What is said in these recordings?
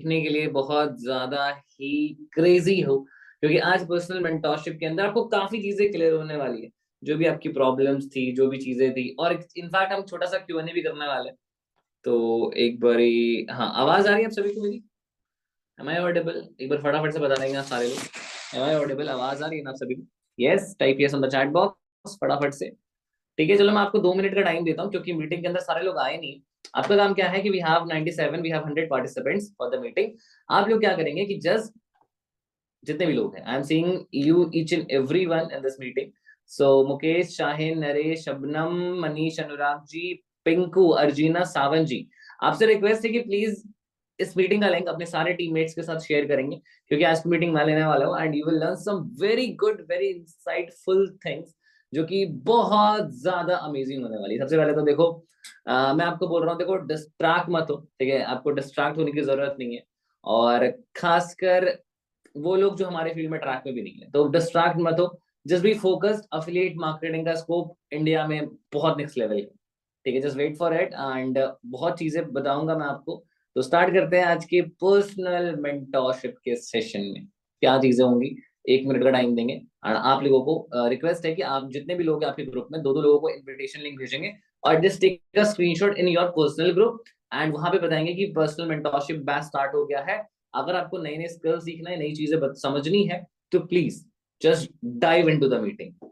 सीखने के लिए बहुत ज्यादा ही क्रेजी हो, क्योंकि आज पर्सनल मेंटोरशिप के अंदर आपको काफी चीजें क्लियर होने वाली है। जो भी आपकी प्रॉब्लम्स थी, जो भी चीजें थी, और इनफैक्ट हम छोटा सा Q&A भी करने वाले हैं। तो एक बारी, हाँ, आवाज आ रही है आप सभी को मेरी? Am I audible? एक बार फटाफट से बता देंगे आप सारे लोग। Am I audible? आवाज आ रही है ना आप सभी को? Yes, type yes on the chat box फटाफट से। ठीक है, चलो मैं आपको 2 मिनट का टाइम देता हूँ, क्योंकि मीटिंग के अंदर सारे लोग आए नहीं। आपका काम क्या है कि we have 97, we have 100 participants for the meeting. आप लोग क्या करेंगे कि जस्ट जितने भी लोग हैं, I am seeing you each and every one in this meeting. So Mukesh, Shahin, Naresh, Shabnam, Manish, Anurag ji, Pinku, Arjina, Sawan ji, आपसे रिक्वेस्ट है कि प्लीज इस मीटिंग का लिंक अपने सारे टीममेट्स के साथ शेयर करेंगे, क्योंकि आज की मीटिंग मैं लेने वाला हूँ and you will learn some very good, very insightful things, जो कि बहुत ज्यादा अमेजिंग होने वाली है। सबसे पहले तो देखो, मैं आपको बोल रहा हूँ, देखो डिस्ट्रैक्ट मत हो, ठीक है? आपको डिस्ट्रैक्ट होने की जरूरत नहीं है। और खासकर वो लोग जो हमारे फील्ड में ट्रैक में भी नहीं है, तो डिस्ट्रैक्ट मत हो। Just be focused, affiliate marketing का स्कोप इंडिया में बहुत नेक्स्ट लेवल है। ठीक है, just wait for it and बहुत चीजें बताऊंगा मैं आपको। तो स्टार्ट करते हैं आज के पर्सनल मेंटोरशिप के सेशन में। क्या चीजें होंगी, 1 मिनट का टाइम देंगे। और आप लोगों को रिक्वेस्ट है कि आप जितने भी लोग हैं आपके ग्रुप में, दो दो लोगों को इन्विटेशन लिंक भेजेंगे, और just take a screenshot in your personal group and वहां पे बताएंगे कि पर्सनल मेंटोरशिप बैच स्टार्ट हो गया है। अगर आपको नई नई स्किल सीखना है, नई चीजें समझनी है, तो please just dive into the meeting.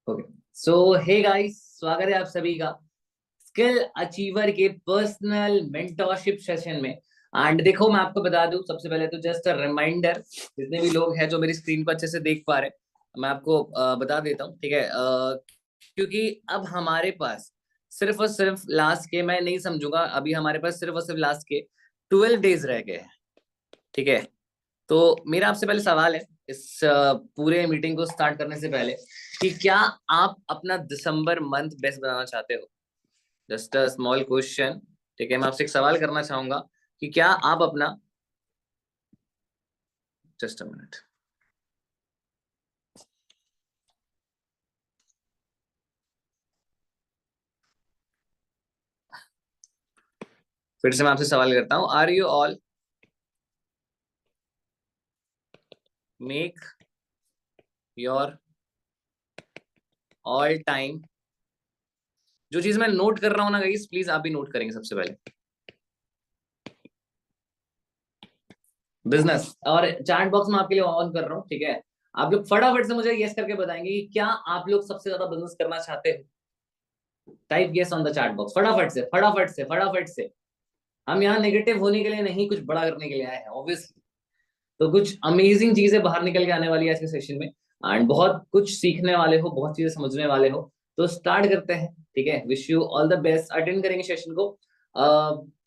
Okay, so hey guys, स्वागत है आप सभी का स्किल अचीवर के पर्सनल मेंटोरशिप सेशन में। एंड देखो, मैं आपको बता दूं, सबसे पहले तो जस्ट अ रिमाइंडर, जितने भी लोग हैं जो मेरी स्क्रीन पर अच्छे से देख पा रहे हैं, मैं आपको बता देता हूँ, ठीक है? क्योंकि अब हमारे पास सिर्फ और सिर्फ लास्ट के, मैं नहीं समझूंगा, अभी हमारे पास सिर्फ और सिर्फ लास्ट के 12 डेज रह गए हैं। ठीक है, तो मेरा आपसे पहले सवाल है, इस पूरे मीटिंग को स्टार्ट करने से पहले, कि क्या आप अपना दिसंबर मंथ बेस्ट बनाना चाहते हो? Just a small question. ठीक है, मैं आपसे एक सवाल करना चाहूंगा कि क्या आप अपना, जस्ट अ मिनट, फिर से मैं आपसे सवाल करता हूँ, are you all make your all time, जो चीज मैं नोट कर रहा हूँ ना गाइस, प्लीज आप भी नोट करेंगे सबसे पहले, बिजनेस। और चैट बॉक्स में आपके लिए ऑन कर रहा हूँ, ठीक है? आप लोग फटाफट से मुझे यस करके बताएंगे कि क्या आप लोग सबसे ज्यादा बिजनेस करना चाहते हैं। Type yes on the chat box, फटाफट से फटाफट से फटाफट से। हम यहाँ नेगेटिव होने के लिए नहीं, कुछ बड़ा करने के लिए आए हैं ऑब्वियसली। तो कुछ अमेजिंग चीजें बाहर निकल के आने वाली है आज के सेशन में, एंड बहुत कुछ सीखने वाले हो, बहुत चीजें समझने वाले हो। तो स्टार्ट करते हैं, ठीक है? Wish you all the best. Attend करेंगे सेशन को,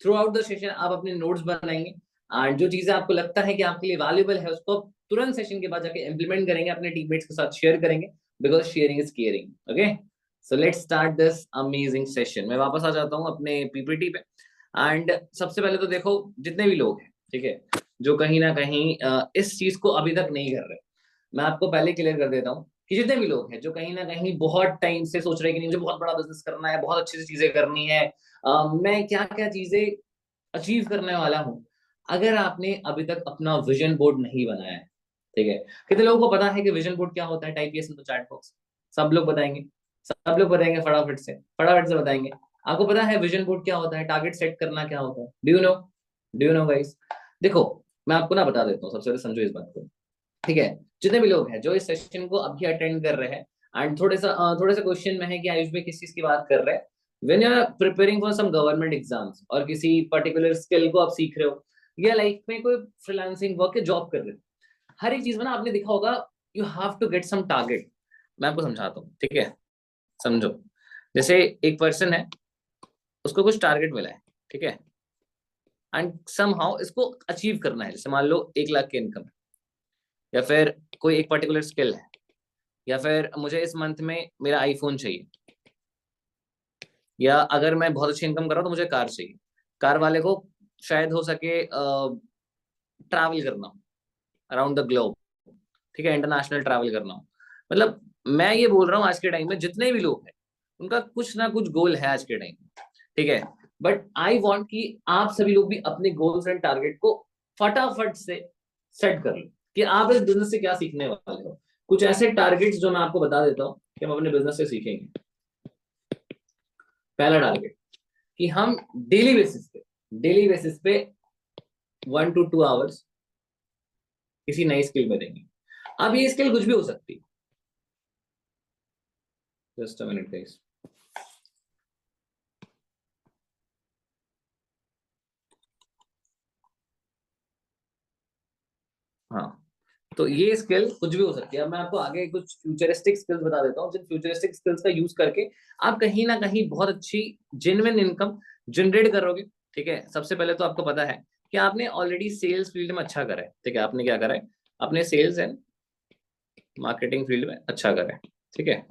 थ्रू आउट द सेशन आप अपने नोट्स बनाएंगे, एंड जो चीजें आपको लगता है कि आपके लिए वैल्यूबल है, उसको आप तुरंत सेशन के बाद जाके इंप्लीमेंट करेंगे, अपने टीममेट्स के साथ शेयर करेंगे, because sharing is caring. Okay, so let's start this amazing session. मैं वापस आ जाता हूँ अपने पीपीटी पे। एंड सबसे पहले तो देखो, जितने भी लोग हैं, ठीक है, जो कहीं ना कहीं इस चीज को अभी तक नहीं कर रहे, मैं आपको पहले क्लियर कर देता हूँ कि जितने भी लोग हैं जो कहीं ना कहीं बहुत टाइम से सोच रहे हैं कि नहीं मुझे बहुत बड़ा बिजनेस करना है, बहुत अच्छी सी चीजें करनी है, मैं क्या क्या चीजें अचीव करने वाला हूँ, अगर आपने अभी तक अपना विजन बोर्ड नहीं बनाया है, ठीक है, कितने लोगों को पता है कि विजन बोर्ड क्या होता है? Type in the chat box. सब लोग बताएंगे, सब लोग बताएंगे, फटाफट से बताएंगे। आपको पता है विजन बोर्ड क्या होता है? टारगेट सेट करना क्या होता है? Do you no guys? देखो, मैं आपको ना बता देता हूँ, सबसे पहले समझो इस बात को, ठीक है? जितने भी लोग हैं जो इस सेशन को अभी अटेंड कर रहे हैं, एंड थोड़े से क्वेश्चन में है कि आयुष भाई किस चीज की बात कर रहे हैं, when you are preparing for some government exams और किसी पर्टिकुलर स्किल को आप सीख रहे हो, या लाइफ में कोई फ्रीलांसिंग वर्क या जॉब कर रहे हो, हर एक चीज में ना आपने देखा होगा, you have to get some target. मैं आपको समझाता हूँ, ठीक है? समझो, जैसे एक पर्सन है, उसको कुछ टारगेट मिला है, ठीक है, एंड समहाउ इसको अचीव करना है। जैसे मान लो 1 लाख की इनकम, या फिर कोई एक पर्टिकुलर स्किल है, या फिर मुझे इस मंथ में मेरा आईफोन चाहिए, या अगर मैं बहुत अच्छी इनकम कर रहा हूँ तो मुझे कार चाहिए। कार वाले को शायद हो सके ट्रैवल करना अराउंड द ग्लोब, ठीक है, इंटरनेशनल ट्रैवल करना हो। मतलब मैं ये बोल रहा हूँ, आज के टाइम में जितने भी लोग हैं उनका कुछ ना कुछ गोल है आज के टाइम में, ठीक है? बट आई वांट कि आप सभी लोग भी अपने गोल्स एंड टारगेट को फटाफट से सेट कर लो कि आप इस बिजनेस से क्या सीखने वाले हो। कुछ ऐसे टारगेट्स जो मैं आपको बता देता हूँ कि हम अपने बिजनेस से सीखेंगे। पहला टारगेट कि हम डेली बेसिस पे 1 to 2 आवर्स किसी नई स्किल में देंगे। अब ये स्किल कुछ भी हो सकती है। Just a minute guys. हाँ, तो ये स्किल कुछ भी हो सकती है। अब मैं आपको आगे कुछ फ्यूचरिस्टिक स्किल्स बता देता हूँ, जिन फ्यूचरिस्टिक स्किल्स का यूज करके आप कहीं ना कहीं बहुत अच्छी जेन्युइन इनकम जनरेट करोगे, ठीक है? सबसे पहले तो आपको पता है कि आपने ऑलरेडी सेल्स फील्ड में अच्छा करा है, ठीक है? आपने क्या करा है? आपने सेल्स एंड मार्केटिंग फील्ड में अच्छा करा है, ठीक है?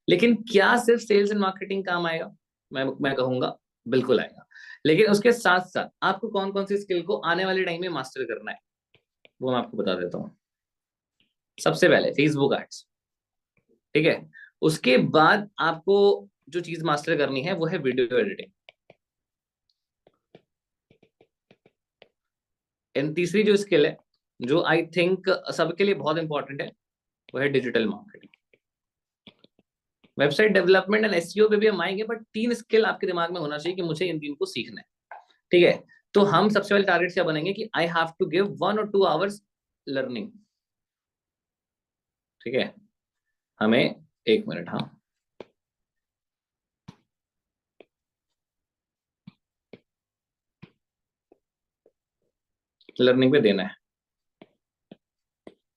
लेकिन क्या सिर्फ सेल्स एंड मार्केटिंग काम आएगा? मैं कहूंगा बिल्कुल आएगा। लेकिन उसके साथ साथ आपको कौन कौन सी स्किल को आने वाले टाइम में मास्टर करना है, वो मैं आपको बता देता हूँ। सबसे पहले फेसबुक एड्स, ठीक है? उसके बाद आपको जो चीज मास्टर करनी है वो है वीडियो एडिटिंग। एंड तीसरी जो स्किल है, जो आई थिंक सबके लिए बहुत इंपॉर्टेंट है, वो है digital marketing. Website development and SEO पे भी हम आएंगे, बट 3 स्किल आपके दिमाग में होना चाहिए कि मुझे इन 3 को सीखना है, ठीक है? तो हम सबसे पहले टारगेट क्या बनेंगे कि I have to give 1 or 2 hours learning, ठीक है? हमें 1 मिनट, हाँ, लर्निंग पे देना है।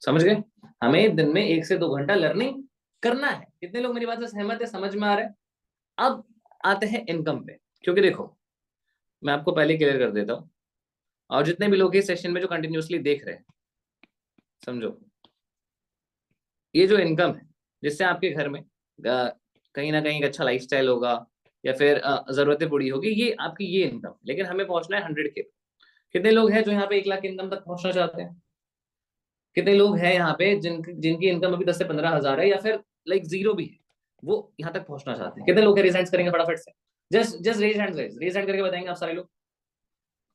समझ गए? हमें दिन में 1 से 2 घंटा लर्निंग करना है। कितने लोग मेरी बात से सहमत है? समझ में आ रहा है? अब आते हैं इनकम पे, क्योंकि देखो, मैं आपको पहले क्लियर कर देता हूँ, और जितने भी लोग इस सेशन में जो कंटिन्यूअसली देख रहे हैं, समझो, ये जो इनकम है जिससे आपके घर में कहीं ना कहीं एक अच्छा लाइफस्टाइल होगा, या फिर जरूरतें पूरी होगी, ये आपकी ये इनकम। लेकिन हमें पहुंचना है 100K। कितने लोग हैं जो यहाँ पे 1 लाख इनकम तक पहुंचना चाहते हैं? कितने लोग हैं यहाँ पे जिनकी इनकम अभी 10 से 15 हजार है, या फिर लाइक जीरो भी है, वो यहाँ तक पहुंचना चाहते हैं? कितने लोग हैं? रिजाइन करेंगे फटाफट से। Just raise hand, raise hand करके बताएंगे आप सारे लोग।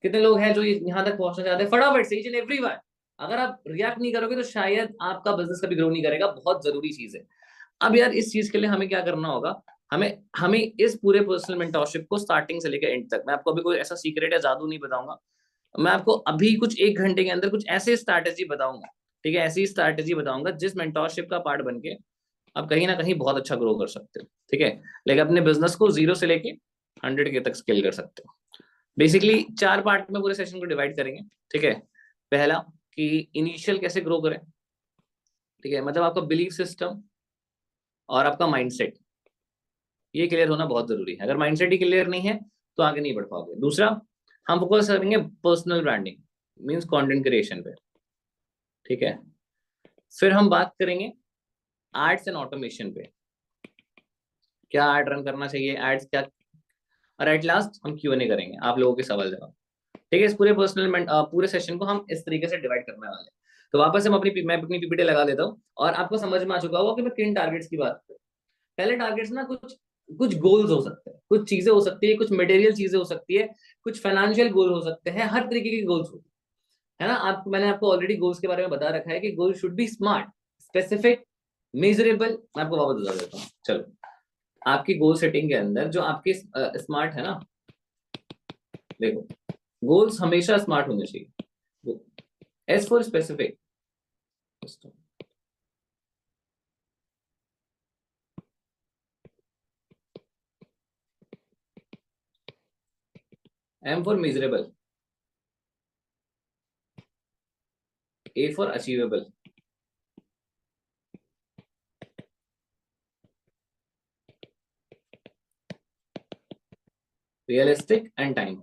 कितने लोग हैं जो यहाँ तक पहुंचना चाहते हैं? फटाफट से, ईच एंड एवरी वन। अगर आप रिएक्ट नहीं करोगे तो शायद आपका बिजनेस कभी ग्रो नहीं करेगा। बहुत जरूरी चीज है। अब यार, इस चीज के लिए हमें क्या करना होगा? हमें हमें इस पूरे पर्सनल मेंटरशिप को स्टार्टिंग से लेकर एंड तक, मैं आपको अभी कोई ऐसा सीक्रेट या जादू नहीं बताऊंगा। मैं आपको अभी कुछ 1 घंटे के अंदर कुछ ऐसे स्ट्रैटेजी बताऊंगा, ठीक है? ऐसी स्ट्रैटेजी बताऊंगा जिस मेंटरशिप का पार्ट बन के आप कहीं ना कहीं बहुत अच्छा ग्रो कर सकते हो, ठीक है? लेकिन अपने बिजनेस को 0 से लेके 100K तक स्केल कर सकते हो। बेसिकली 4 पार्ट में पूरे सेशन को डिवाइड करेंगे, ठीक है? पहला, कि इनिशियल कैसे ग्रो करें, ठीक है? मतलब आपका बिलीफ सिस्टम और आपका माइंडसेट, ये क्लियर होना बहुत जरूरी है। अगर माइंडसेट ही क्लियर नहीं है तो आगे नहीं बढ़ पाओगे। दूसरा, हम फोकस करेंगे personal branding, means content creation पे, ठीक है? फिर हम बात करेंगे एड्स एंड ऑटोमेशन पे, क्या एड रन करना चाहिए, एड्स क्या। और एट लास्ट हम Q&A करेंगे, आप लोगों के सवाल जवाब, ठीक है? इस पूरे पूरे सेशन को हम इस तरीके से डिवाइड करने वाले हैं। तो वापस मैं अपनी पीपीटी लगा देता हूँ और आपको समझ में आ चुका होगा कि मैं किन टारगेट्स की बात कर। पहले टारगेट्स ना कुछ कुछ गोल्स हो सकते हैं, कुछ चीजें हो सकती है, कुछ मटेरियल चीजें हो सकती है, कुछ फाइनेंशियल गोल हो सकते हैं, हर तरीके के गोल्स होते हैं, है ना। मैंने आपको ऑलरेडी गोल्स के बारे में बता रखा है कि goal should be smart, specific, measurable. मैं आपको वापस बता देता हूँ, चलो। आपकी गोल सेटिंग के अंदर जो आपके स्मार्ट है ना, देखो, गोल्स हमेशा स्मार्ट होने चाहिए। S for specific, M for measurable, A for achievable, realistic and time.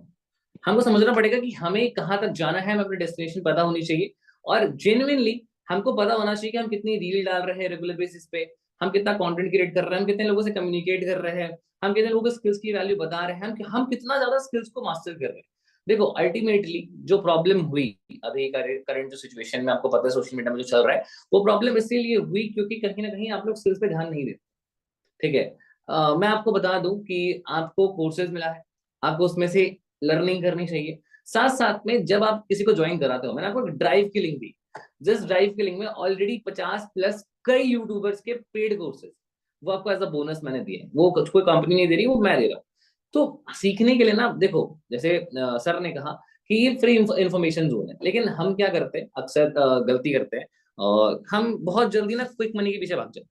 हमको समझना पड़ेगा कि हमें कहाँ तक जाना है, हमें अपनी डेस्टिनेशन पता होनी चाहिए, और जेन्युइनली हमको पता होना चाहिए कि हम कितनी रील डाल रहे हैं रेगुलर बेसिस पे, हम कितना कंटेंट क्रिएट कर रहे हैं, हम कितने लोगों से कम्युनिकेट कर रहे हैं, हम कितने लोगों को स्किल्स की वैल्यू बता रहे हैं, हम कितना ज्यादा स्किल्स को मास्टर कर रहे हैं। देखो अल्टीमेटली जो प्रॉब्लम हुई अभी करंट जो सिचुएशन में, आपको पता है सोशल मीडिया में जो चल रहा है, वो प्रॉब्लम इसीलिए हुई क्योंकि कहीं ना कहीं आप लोग स्किल्स पे ध्यान नहीं देते। ठीक है। मैं आपको बता दूं कि आपको कोर्सेज मिला है, आपको उसमें से लर्निंग करनी चाहिए। साथ साथ में जब आप किसी को ज्वाइन कराते हो, मैंने आपको ड्राइव की लिंक दी, जिस ड्राइव की लिंक में ऑलरेडी 50+ कई यूट्यूबर्स के पेड कोर्सेज, वो आपको एज अ बोनस मैंने दिए हैं। वो कुछ कोई कंपनी नहीं दे रही, वो मैं दे रहा हूँ। तो सीखने के लिए ना देखो, जैसे सर ने कहा कि ये फ्री इंफॉर्मेशन जोन है, लेकिन हम क्या करते हैं अक्सर, गलती करते हैं, और हम बहुत जल्दी ना क्विक मनी के पीछे भाग जाते हैं।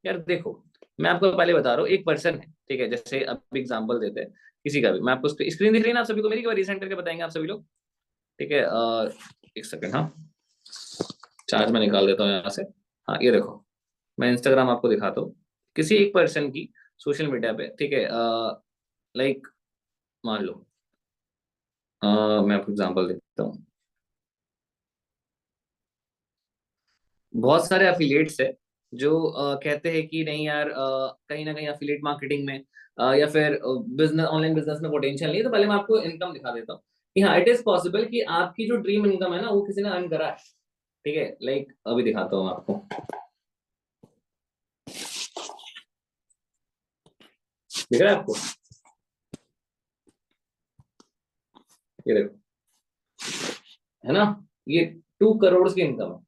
यार देखो, मैं आपको पहले बता रहा हूँ, एक पर्सन है, ठीक है, जैसे अब एग्जांपल देते हैं किसी का भी। मैं आपको स्क्रीन दिख रही है ना आप सभी को मेरी, रिसेंट करके बताएंगे आप सभी लोग, ठीक है। एक सेकंड, हाँ, चार्ज में निकाल देता हूँ यहाँ से। हाँ ये देखो, मैं इंस्टाग्राम आपको दिखाता हूँ, किसी एक पर्सन की सोशल मीडिया पे, ठीक है। लाइक मान लो, मैं आपको एग्जांपल देता हूँ। बहुत सारे अफिलिएट्स है जो कहते हैं कि नहीं यार, कहीं ना कहीं अफिलिएट मार्केटिंग में या फिर बिजनेस, ऑनलाइन बिजनेस में पोटेंशियल नहीं है। तो पहले मैं आपको इनकम दिखा देता हूँ कि हाँ, इट इज पॉसिबल कि आपकी जो ड्रीम इनकम है ना, वो किसी ने अर्न करा है। ठीक है, लाइक अभी दिखाता हूँ आपको, दिख रहा है आपको, ये देखो, है ना, ये 2 करोड़ की इनकम है।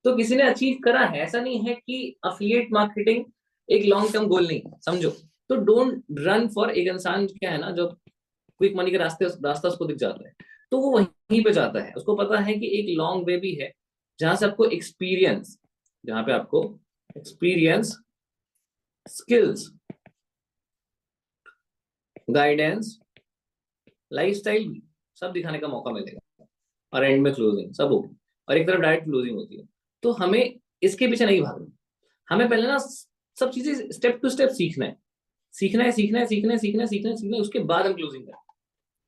तो किसी ने अचीव करा है, ऐसा नहीं है कि अफिलिएट मार्केटिंग एक लॉन्ग टर्म गोल नहीं, समझो। तो डोंट रन फॉर, एक इंसान क्या है ना, जो क्विक मनी के रास्ता उसको दिख जाता है, तो वो वहीं पे जाता है। उसको पता है कि एक लॉन्ग वे भी है, जहां से आपको एक्सपीरियंस, जहां पे आपको एक्सपीरियंस, स्किल्स, गाइडेंस, लाइफस्टाइल सब दिखाने का मौका मिलेगा, और एंड में क्लोजिंग सब होगी, और एक तरफ डायरेक्ट क्लोजिंग होती है। तो हमें इसके पीछे नहीं भागना, हमें पहले ना सब चीजें स्टेप टू स्टेप सीखना है, सीखना है, सीखना है, सीखना है, सीखना है, सीखना है, सीखना है, उसके बाद हम क्लोजिंग करें।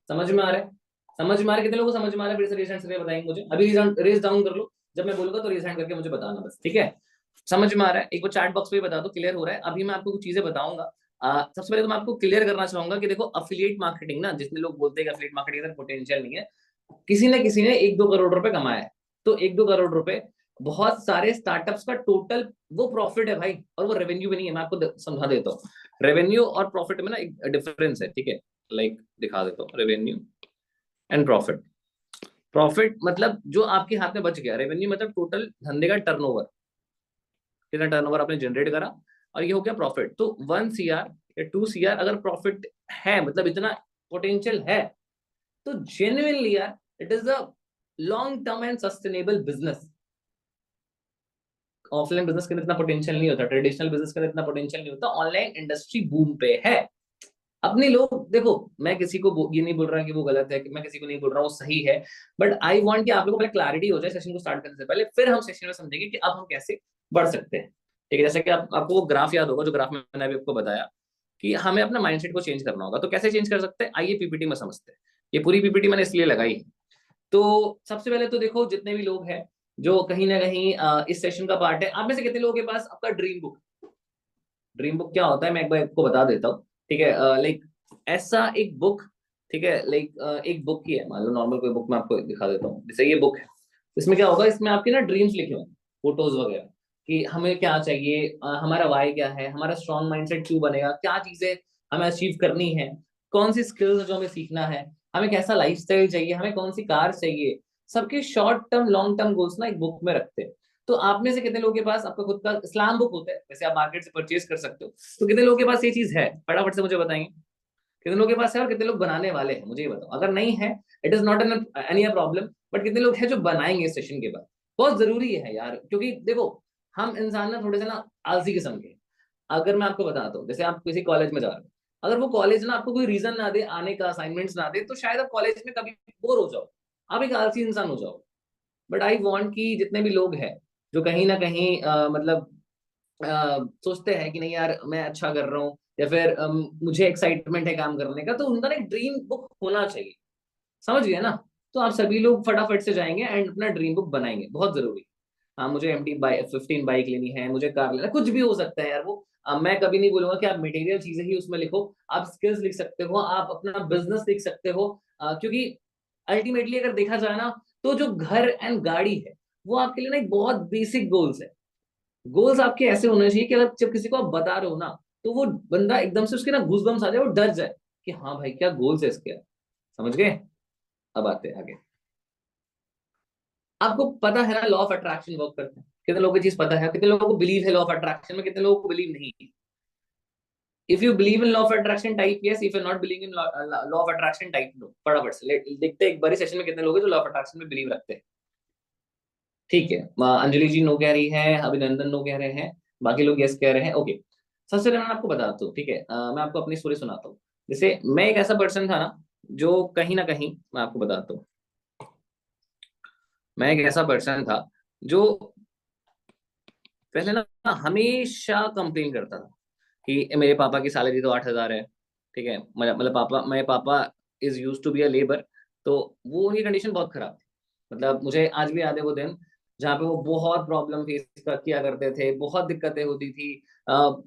समझ में आ रहा है? समझ में आ रहा है? कितने लोगों को समझ में आ रहा है? फिर से रेज हैंड करके बताएंगे मुझे, अभी रेज डाउन कर लो, जब मैं बोलूंगा तो रेज हैंड करके मुझे बताना बस, ठीक है। समझ में आ रहा है? एक बार चैट बॉक्स पे बता दो क्लियर हो रहा है। अभी मैं आपको कुछ चीजें बताऊंगा। सबसे पहले तो मैं आपको क्लियर करना चाहूंगा कि देखो, अफिलिएट मार्केटिंग ना, जितने लोग बोलते हैं कि अफिलिएट मार्केटिंग का पोटेंशियल नहीं है, किसी ने 1-2 करोड़ रुपए कमाया है। तो 1-2 करोड़ रुपए बहुत सारे स्टार्टअप्स का टोटल वो प्रॉफिट है भाई, और वो रेवेन्यू भी नहीं है। मैं आपको समझा देता हूँ, रेवेन्यू और प्रॉफिट में ना एक डिफरेंस है, ठीक है। लाइक दिखा देता हूँ, रेवेन्यू एंड प्रॉफिट। प्रॉफिट मतलब जो आपके हाथ में बच गया, रेवेन्यू मतलब टोटल धंधे का टर्नओवर, कितना टर्नओवर आपने जनरेट करा, और ये हो गया प्रॉफिट। तो 1 CR या 2 CR अगर प्रॉफिट है, मतलब इतना पोटेंशियल है, तो जेन्युइनली यार, it is a long term and sustainable business. Offline business के अंदर इतना पोटेंशियल नहीं होता, ट्रेडिशनल बिजनेस के अंदर इतना पोटेंशियल नहीं होता, ऑनलाइन इंडस्ट्री बूम पे है। अपने लोग देखो, मैं किसी को ये नहीं बोल रहा कि वो गलत है, कि मैं किसी को नहीं बोल रहा वो सही है, बट आई वांट कि आप लोगों को पहले क्लैरिटी हो जाए सेशन को स्टार्ट करने से पहले, फिर हम सेशन में समझेंगे कि अब हम कैसे बढ़ सकते हैं। ठीक है, जैसे कि आपको वो ग्राफ याद होगा, जो ग्राफ मैंने अभी आपको बताया कि हमें अपना माइंडसेट को चेंज करना होगा। तो कैसे चेंज कर सकते हैं, आइए पीपीटी में समझते हैं। ये पूरी पीपीटी मैंने इसलिए लगाई है। तो सबसे पहले तो देखो, जितने भी लोग हैं जो कहीं ना कहीं इस सेशन का पार्ट है, आप में से कितने लोगों के पास आपका ड्रीम बुक, ड्रीम बुक क्या होता है मैं एक बार आपको बता देता हूँ, ठीक है। लाइक ऐसा एक बुक, ठीक है, लाइक एक बुक ही है, मान लो नॉर्मल कोई बुक मैं आपको दिखा देता हूँ, जैसे ये बुक है, इसमें क्या होगा, इसमें आपके ना ड्रीम्स लिखे होंगे, फोटोज वगैरह, कि हमें क्या चाहिए, हमारा वाई क्या है, हमारा स्ट्रॉन्ग माइंडसेट क्यों बनेगा, क्या चीजें हमें अचीव करनी है, कौन सी स्किल्स जो हमें सीखना है, हमें कैसा लाइफस्टाइल चाहिए, हमें कौन सी कार चाहिए। सबके short term long term goals ना एक बुक में रखते हैं। तो आप में से कितने लोगों के पास आपका खुद का इस्लाम बुक होता है, वैसे आप मार्केट से परचेज कर सकते हो, तो कितने लोगों के पास ये चीज है, फटाफट से मुझे बताएंगे कितने लोगों के पास है, और कितने लोग बनाने वाले हैं, मुझे ये बताओ। अगर नहीं है, it is not an any problem, but कितने लोग हैं जो बनाएंगे इस सेशन के बाद। बहुत जरूरी है यार, क्योंकि देखो हम इंसान ना थोड़े से ना आलसी किस्म के। अगर मैं आपको बताता हूँ, जैसे आप किसी कॉलेज में जा रहे हो, अगर वो कॉलेज ना आपको कोई रीजन ना दे आने का, असाइनमेंट्स ना दे, तो शायद आप कॉलेज में कभी बोर हो जाओ, आप एक आलसी इंसान हो जाओ। बट आई वॉन्ट कि जितने भी लोग हैं जो कहीं ना कहीं मतलब सोचते हैं कि नहीं यार मैं अच्छा कर रहा हूँ, या फिर मुझे एक्साइटमेंट है काम करने का, तो उनका ना एक ड्रीम बुक होना चाहिए। समझ गए ना? तो आप सभी लोग फटाफट से जाएंगे एंड अपना ड्रीम बुक बनाएंगे, बहुत जरूरी। हाँ, मुझे MT-15 बाइक लेनी है, मुझे कार लेना, कुछ भी हो सकता है यार वो। मैं कभी नहीं बोलूंगा कि आप मटेरियल चीजें ही उसमें लिखो, आप स्किल्स लिख सकते हो, आप अपना बिजनेस लिख सकते हो। क्योंकि अल्टीमेटली अगर देखा जाए ना, तो जो घर एंड गाड़ी है, वो आपके लिए ना एक बहुत बेसिक गोल्स है। गोल्स आपके ऐसे होने चाहिए कि अगर जब किसी को आप बता रहे हो ना, तो वो बंदा एकदम से उसके ना गूज़बम्स आ जाए, वो डर जाए कि हाँ भाई क्या गोल्स है इसके। समझ गए? अब आते हैं आगे। आपको पता है ना लॉ ऑफ अट्रैक्शन वर्क करता है? कितने लोगों को चीज पता है? कितने लोगों को बिलीव है लॉ ऑफ अट्रैक्शन में? कितने लोगों को बिलीव नहीं है? If you believe in law of attraction type yes, if you not believe in law of attraction type no. फटाफट से देखते हैं एक बारी सेशन में कितने लोग हैं जो लॉ ऑफ अट्रैक्शन में बिलीव रखते हैं। ठीक है, अंजलि जी नो कह रही है, अभिनंदन नो कह रहे हैं, बाकी लोग यस कह रहे हैं। ओके, सबसे पहले मैं आपको बताता हूँ, ठीक है, मैं आपको अपनी स्टोरी सुनाता हूँ। जैसे मैं एक ऐसा पर्सन था ना, जो कहीं ना कहीं, मैं आपको बताता हूँ, मैं एक ऐसा पर्सन था जो पहले ना हमेशा कंप्लेन करता था कि मेरे पापा की सैलरी तो 8,000 है। ठीक है, मतलब पापा, मेरे पापा is use to be a labour, तो वो उनकी कंडीशन बहुत खराब थी। मतलब मुझे आज भी याद है वो दिन जहाँ पे वो बहुत प्रॉब्लम फेस किया करते थे, बहुत दिक्कतें होती थी।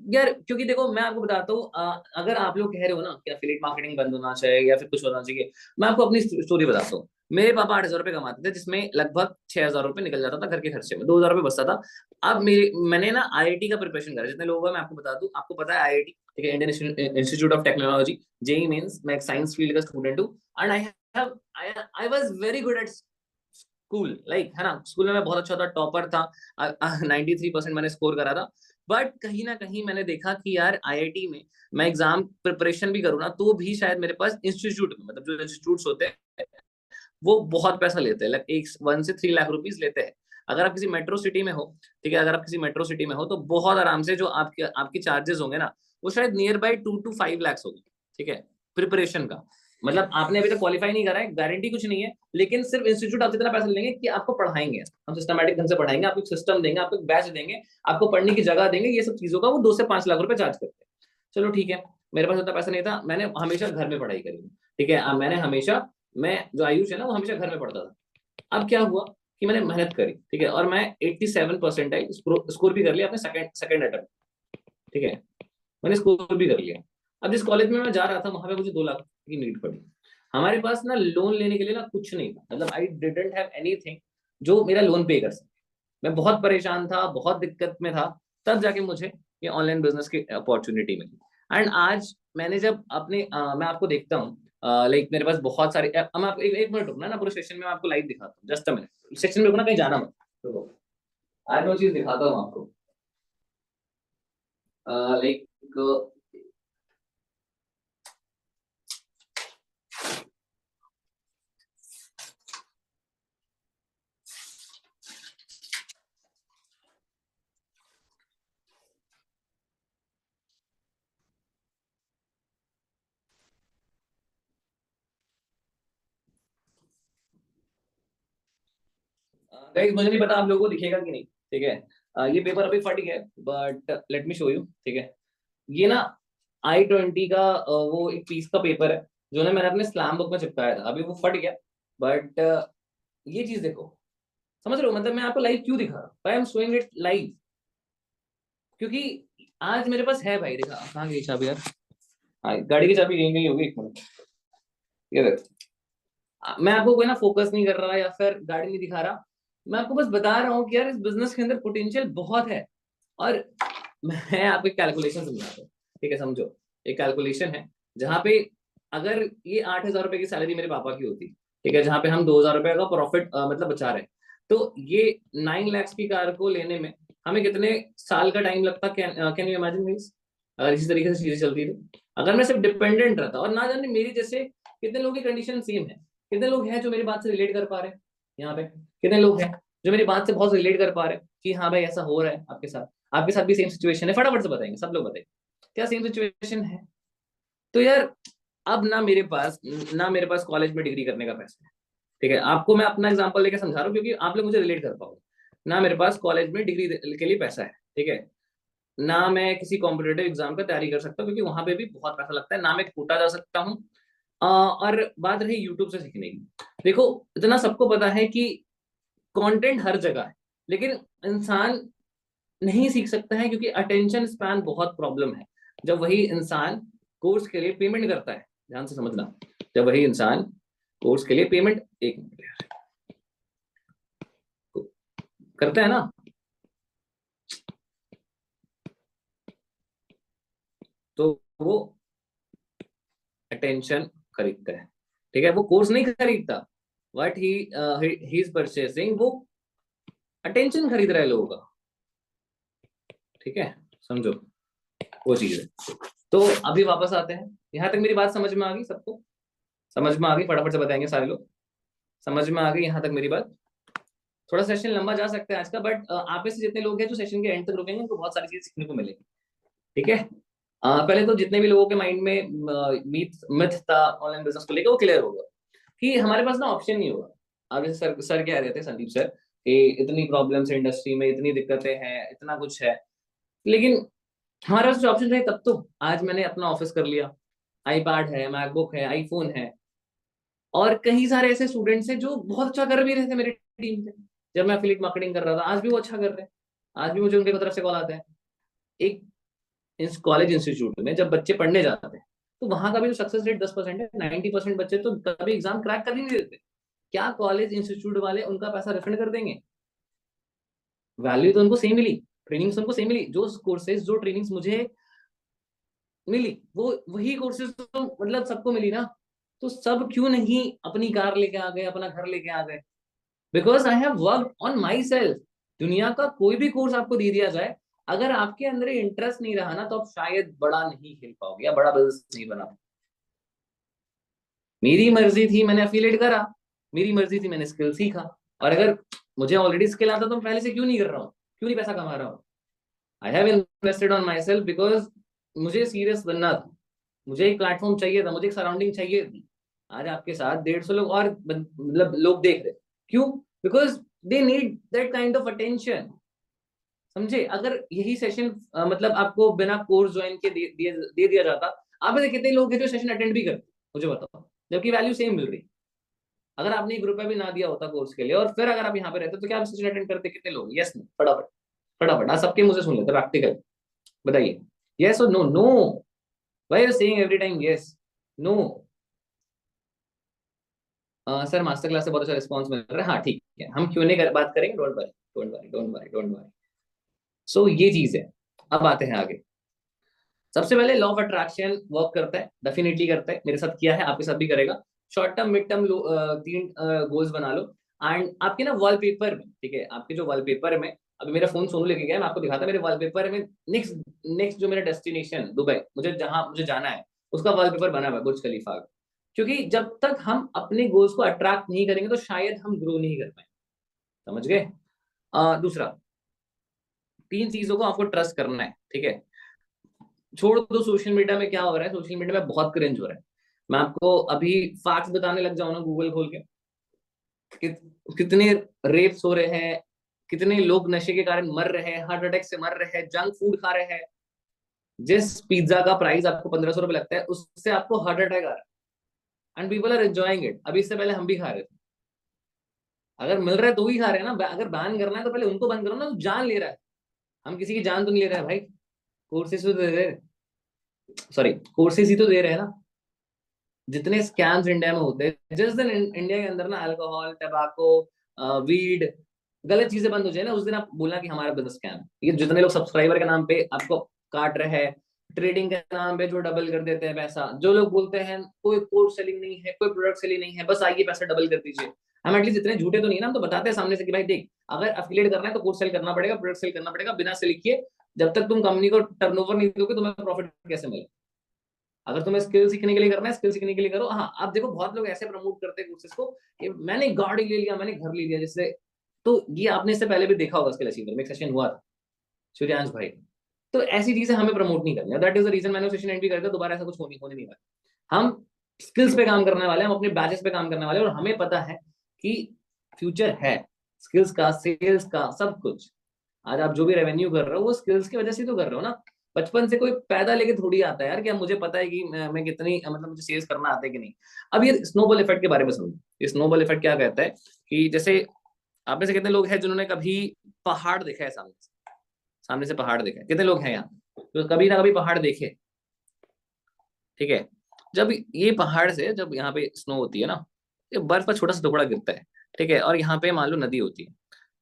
यार क्योंकि देखो मैं आपको बताता हूँ, अगर आप लोग कह रहे हो ना कि एफिलिएट मार्केटिंग बंद होना चाहिए या फिर कुछ होना चाहिए, मैं आपको अपनी स्टोरी बताता हूँ। मेरे पापा 8,000 रुपये कमाते थे, जिसमें लगभग 6,000 रुपये निकल जाता था घर के खर्चे में, 2,000 रुपये बचता था। अब मैंने ना IIT का प्रिपरेशन करा, जितने लोगों का मैं आपको बता दूं, आपको पता है IIT, ठीक है, Indian Institute of Technology, JEE mains, मैं एक साइंस फील्ड का स्टूडेंट हूँ। And I was very good at school, like है ना, स्कूल में मैं बहुत अच्छा था, टॉपर था, 93% मैंने स्कोर करा था। बट कहीं ना कहीं मैंने देखा कि यार IIT में मैं एग्जाम प्रिपरेशन भी करूँ ना, तो भी शायद मेरे पास इंस्टीट्यूट में, मतलब जो इंस्टीट्यूट होते हैं वो बहुत पैसा लेते हैं, लाइक एक 1 से 3 लाख रुपीज लेते हैं। अगर आप किसी मेट्रो सिटी में हो, ठीक है, अगर आप किसी मेट्रो सिटी में हो, तो बहुत आराम से जो आपके आपकी चार्जेस होंगे ना, वो शायद नियर बाई 2 to 5 lakhs होगी। ठीक है, प्रिपरेशन का। मतलब आपने अभी तक क्वालिफाई नहीं करा है, गारंटी कुछ नहीं है, लेकिन सिर्फ इंस्टीट्यूट आपसे इतना पैसा लेंगे कि आपको पढ़ाएंगे, हम सिस्टमैटिक ढंग से पढ़ाएंगे, आपको सिस्टम देंगे, आपको बैच देंगे, आपको पढ़ने की जगह देंगे, ये सब चीजों का वो 2 से 5 लाख रुपए चार्ज करते हैं। चलो ठीक है, मेरे पास उतना पैसा नहीं था, मैंने हमेशा घर में पढ़ाई करी। ठीक है, मैंने हमेशा, मैं जो आयुष है ना, वो हमेशा घर में पढ़ता था। अब क्या हुआ कि मैंने मेहनत करी, ठीक है, और मैं 87% स्कोर भी कर लिया अपने सेकंड सेकंड अटेम्प्ट। ठीक है, मैंने स्कोर भी कर लिया। अब जिस कॉलेज में मैं जा रहा था, वहां पे मुझे 2 लाख की नीड पड़ी। हमारे पास ना लोन लेने के लिए ना कुछ नहीं था, मतलब आई डिडंट हैव एनीथिंग जो मेरा लोन पे कर सके। मैं बहुत परेशान था, बहुत दिक्कत में था, तब जाके मुझे ये ऑनलाइन बिजनेस की अपॉर्चुनिटी मिली। एंड आज मैंने जब अपने मैं आपको देखता हूँ, लाइक मेरे पास बहुत सारे मैं आपको एक मिनट रुकना ना, पूरे सेशन में मैं आपको लाइव दिखाता हूँ, जस्ट अ मिनट, सेशन में रुकना, कहीं जाना मत। रुको, आज मैं वो चीज दिखाता हूँ आपको, लाइक गाइस, मुझे नहीं पता आप लोगों को दिखेगा कि नहीं। ठीक है, ये पेपर अभी फट गया, but let me show you. ठीक है, ये ना I-20 का वो एक पीस का पेपर है, जो ना मैंने अपने स्लैम बुक में चिपकाया था, अभी वो फट गया। बट ये चीज देखो, समझ रहे हो, मतलब मैं आपको लाइव क्यों दिखा रहा हूँ, I am showing it live, क्योंकि आज मेरे पास है भाई। देखा कहाँ गई चाबी यार, गाड़ी की चाबी यहीं कहीं होगी, एक मिनट। ये देखो, मैं आपको कोई ना फोकस नहीं कर रहा या फिर गाड़ी नहीं दिखा रहा, मैं आपको बस बता रहा हूँ कि यार इस बिजनेस के अंदर पोटेंशियल बहुत है। और मैं आपको एक कैलकुलेशन समझाता हूँ, ठीक है, समझो। एक कैलकुलेशन है जहाँ पे अगर ये 8,000 रुपए की सैलरी मेरे पापा की होती, ठीक है, जहाँ पे हम 2,000 रुपए का प्रॉफिट मतलब बचा रहे हैं, तो ये 9 लाख की कार को लेने में हमें कितने साल का टाइम लगता? कैन यू इमेजिन मीन्स, अगर इसी तरीके से चीजें चलती तो। अगर मैं सिर्फ डिपेंडेंट रहता, और ना जाने मेरी जैसे कितने लोगों की कंडीशन सेम है, कितने लोग हैं जो मेरी बात से रिलेट कर पा रहे हैं यहाँ पे, कितने लोग हैं जो मेरी बात से बहुत रिलेट कर पा रहे हैं कि हाँ भाई ऐसा हो रहा है आपके साथ, आपके साथ भी सेम सिचुएशन है, फटाफट से बताएंगे, सब लोग बताएंगे क्या सेम सिचुएशन है। तो यार अब ना मेरे पास कॉलेज में डिग्री करने का पैसा है, ठीक है, आपको मैं अपना एग्जांपल लेके समझा रहा हूँ क्योंकि आप लोग मुझे रिलेट कर पाओगे। ना मेरे पास कॉलेज में डिग्री के लिए पैसा है, ठीक है, ना मैं किसी कॉम्पिटेटिव एग्जाम का तैयारी कर सकता हूँ क्योंकि वहां पे भी बहुत पैसा लगता है, ना मैं कोटा जा सकता हूँ। और बात रही यूट्यूब से सीखने की, देखो इतना सबको पता है कि कंटेंट हर जगह है, लेकिन इंसान नहीं सीख सकता है क्योंकि अटेंशन स्पैन बहुत प्रॉब्लम है। जब वही इंसान कोर्स के लिए पेमेंट करता है, ध्यान से समझना, जब वही इंसान कोर्स के लिए पेमेंट, एक मिनट यार, करता है ना, तो वो अटेंशन खरीदता है, ठीक है, वो कोर्स नहीं खरीदता। वट ही इज परचेसिंग, वो अटेंशन खरीद रहा है लोगों का, ठीक है, समझो वो चीज है। तो अभी वापस आते हैं, यहां तक मेरी बात समझ में आ गई सबको? समझ में आ गई? फटाफट से बताएंगे सारे लोग, समझ में आ गई यहाँ तक मेरी बात? थोड़ा सेशन लंबा जा सकता है आज का, बट आप में से जितने लोग हैं जो सेशन के एंड तक रुकेंगे उनको बहुत सारी चीजें सीखने को मिलेगी, ठीक है। पहले तो जितने भी लोगों के माइंड में मिथ मिथ था ऑनलाइन बिजनेस को लेकर, वो क्लियर होगा कि हमारे पास ना ऑप्शन नहीं होगा। अब जैसे सर कह रहे थे, संदीप सर, कि इतनी प्रॉब्लम्स है इंडस्ट्री में, इतनी दिक्कतें हैं, इतना कुछ है, लेकिन हमारे पास जो ऑप्शन है तब तो आज मैंने अपना ऑफिस कर लिया, आईपैड है, मैकबुक है, आईफोन है, और कई सारे ऐसे स्टूडेंट्स हैं जो बहुत अच्छा कर भी रहे थे मेरी टीम से, जब मैं एफिलिएट मार्केटिंग कर रहा था, आज भी वो अच्छा कर रहे हैं, आज भी मुझे उनकी तरफ से कॉल आता है। एक इस कॉलेज इंस्टीट्यूट में जब बच्चे पढ़ने जाते हैं, तो वहां का भी जो सक्सेस रेट 10% है, 90% बच्चे तो कभी एग्जाम क्रैक कर ही नहीं देते। क्या कॉलेज इंस्टीट्यूट वाले उनका पैसा रिफंड कर देंगे? वैल्यू तो उनको सेम मिली, ट्रेनिंग्स उनको सेम मिली, जो कोर्सेज जो ट्रेनिंग्स मुझे मिली वो वही कोर्सेज तो मतलब सबको मिली ना। तो सब क्यों नहीं अपनी कार लेके आ गए, अपना घर लेके आ गए? Because I have work on my self. दुनिया का कोई भी कोर्स आपको दे दिया जाए, अगर आपके अंदर इंटरेस्ट नहीं रहा ना, तो आप शायद बड़ा नहीं खेल पाओगे या बड़ा बिजनेस नहीं बना पाओगे। मेरी मर्जी थी, मैंने अफिलिएट करा, मेरी मर्जी थी, मैंने स्किल सीखा, और अगर मुझे ऑलरेडी स्किल आता तो मैं पहले से क्यों नहीं कर रहा हूँ, क्यों नहीं पैसा कमा रहा हूँ? I have invested on my self because मुझे सीरियस बनना था, मुझे एक प्लेटफॉर्म चाहिए था, मुझे एक सराउंडिंग चाहिए थी। आज आपके साथ 150 लोग और मतलब लोग देख रहे, क्यों? Because they need that kind of attention. समझे? अगर यही सेशन मतलब आपको बिना कोर्स ज्वाइन के दे दिया जाता, आप में से कितने लोग हैं जो सेशन अटेंड भी करते, मुझे बताओ, जबकि वैल्यू सेम मिल रही। अगर आपने एक रुपया भी ना दिया होता कोर्स के लिए और फिर अगर आप यहाँ पे रहते तो क्या आप सेशन अटेंड करते? कितने लोग? यस नो, फटाफट, फटाफट, आज सबके मुंह से सुन लेते प्रैक्टिकल, बताइए, यस और no? No, why are saying every time yes, no? Sir master class से बहुत अच्छा रिस्पॉन्स मिल रहा है, हाँ ठीक है, हम क्यों नहीं बात करेंगे, don't worry, don't worry, don't worry, don't worry. So ये चीज है। अब आते हैं आगे। सबसे पहले लॉ ऑफ अट्रैक्शन वर्क करता है, डेफिनेटली करता है, मेरे साथ किया है, आपके साथ भी करेगा। शॉर्ट टर्म, मिड टर्म, तीन गोल्स बना लो। एंड आपके ना वॉलपेपर में, ठीक है, आपके जो वॉलपेपर में, अभी मेरा फोन सोनू लेके गया, मैं आपको दिखाता, मेरे वॉलपेपर में नेक्स्ट नेक्स्ट जो मेरा डेस्टिनेशन दुबई, मुझे जहां मुझे जाना है, उसका वॉलपेपर बना हुआ है बुर्ज खलीफा का। क्योंकि जब तक हम अपने गोल्स को अट्रैक्ट नहीं करेंगे तो शायद हम ग्रो नहीं कर पाएंगे। समझ गए? दूसरा, तीन चीजों को आपको ट्रस्ट करना है, ठीक है। छोड़ दो सोशल मीडिया में क्या हो रहा है, सोशल मीडिया में बहुत क्रिंज हो रहा है। मैं आपको अभी फैक्ट्स बताने लग जाऊं ना गूगल खोल के, कितने रेप्स हो रहे हैं, कितने लोग नशे के कारण मर रहे हैं, हार्ट अटैक से मर रहे हैं, जंक फूड खा रहे हैं। जिस पिज्जा का प्राइस आपको 1,500 रुपए लगता है, उससे आपको हार्ट अटैक आ रहा है, and people are enjoying it. अभी इससे पहले हम भी खा रहे थे, अगर मिल रहा है तो ही खा रहे हैं ना, अगर बैन करना है तो पहले उनको बंद करो ना, तो जान ले रहा है। हम किसी की जान तो नहीं ले रहे हैं भाई, कोर्सेज तो दे रहे, सॉरी कोर्सेज ही तो दे रहे हैं ना। जितने स्कैम्स इंडिया में होते हैं, जिस दिन इंडिया के अंदर ना अल्कोहल, टबैको, वीड, गलत चीजें बंद हो जाए ना, उस दिन आप बोलना कि हमारा बिजनेस स्कैम है। ये जितने लोग सब्सक्राइबर के नाम पे आपको काट रहे हैं, ट्रेडिंग के नाम पे जो डबल कर देते हैं पैसा, जो लोग बोलते हैं कोई कोर्स सेलिंग नहीं है, कोई प्रोडक्ट सेलिंग नहीं है, बस आइए पैसा डबल कर दीजिए। हम एटलीस्ट इतने झूठे तो नहीं है ना, हम तो बताते हैं सामने से कि भाई देख, अगर अफिलिएट करना है तो कोर्स सेल करना पड़ेगा, प्रोडक्ट सेल करना पड़ेगा, बिना सेल किए जब तक तुम कंपनी को टर्नओवर नहीं दोगे तुम्हें प्रॉफिट कैसे मिलेगा। अगर तुम्हें स्किल सीखने के लिए करना है, स्किल सीखने के लिए करो। हाँ, आप देखो बहुत लोग ऐसे प्रमोट करते हैं कोर्सेज को कि मैंने गाड़ी ले लिया, मैंने घर ले लिया, जिससे तो ये आपने इससे पहले भी देखा होगा, स्किल अचीवर में एक सेशन हुआ था सूर्यांश भाई। तो ऐसी चीजें हमें प्रमोट नहीं करनी, दैट इज द रीजन मैंने सेशन एंड भी कर दिया, दोबारा ऐसा कुछ होने नहीं वाला। हम स्किल्स पे काम करने वाले हैं, हम अपने बैचेस पे काम करने वाले हैं, और हमें पता है कि फ्यूचर है स्किल्स का, सेल्स का, सब कुछ। आज आप जो भी रेवेन्यू कर रहे हो वो स्किल्स की वजह से तो कर रहे हो ना। बचपन से कोई पैदा लेके थोड़ी आता है यार कि अब मुझे पता है कि मैं कितनी मतलब मुझे सेल्स करना आता है कि नहीं। अब ये स्नोबॉल इफेक्ट के बारे में समझो। ये स्नोबॉल इफेक्ट क्या कहता है कि जैसे आप में से कितने लोग हैं जिन्होंने कभी पहाड़ देखा है सामने से? सामने से पहाड़ देखा है? कितने लोग हैं यहाँ तो कभी ना कभी पहाड़ देखे? ठीक है, जब ये पहाड़ से जब यहाँ पे स्नो होती है ना, ये बर्फ का छोटा सा टुकड़ा गिरता है, ठीक है, और यहाँ पे मान लो नदी होती है।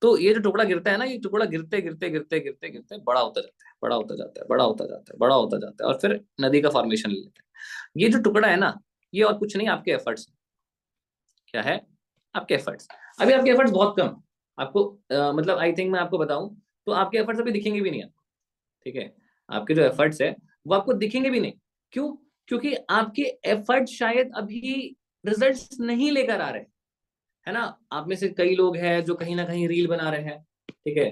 तो ये जो टुकड़ा गिरता है ना, ये टुकड़ा गिरते गिरते गिरते गिरते गिरते बड़ा होता जाता है, बड़ा होता जाता है, बड़ा होता जाता है, बड़ा होता जाता है, और फिर नदी का फॉर्मेशन ले लेता है। ये जो टुकड़ा है ना, ये और कुछ नहीं, आपके एफर्ट्स। क्या है? आपके एफर्ट्स। अभी आपके एफर्ट्स बहुत कम, आपको मतलब आई थिंक मैं आपको बताऊं तो आपके एफर्ट्स अभी दिखेंगे भी नहीं आपको। ठीक है, आपके जो एफर्ट्स है वो आपको दिखेंगे भी नहीं। क्यों? क्योंकि आपके एफर्ट शायद अभी रिजल्ट्स नहीं लेकर आ रहे, है ना। आप में से कई लोग हैं जो कहीं ना कहीं रील बना रहे हैं, ठीक है,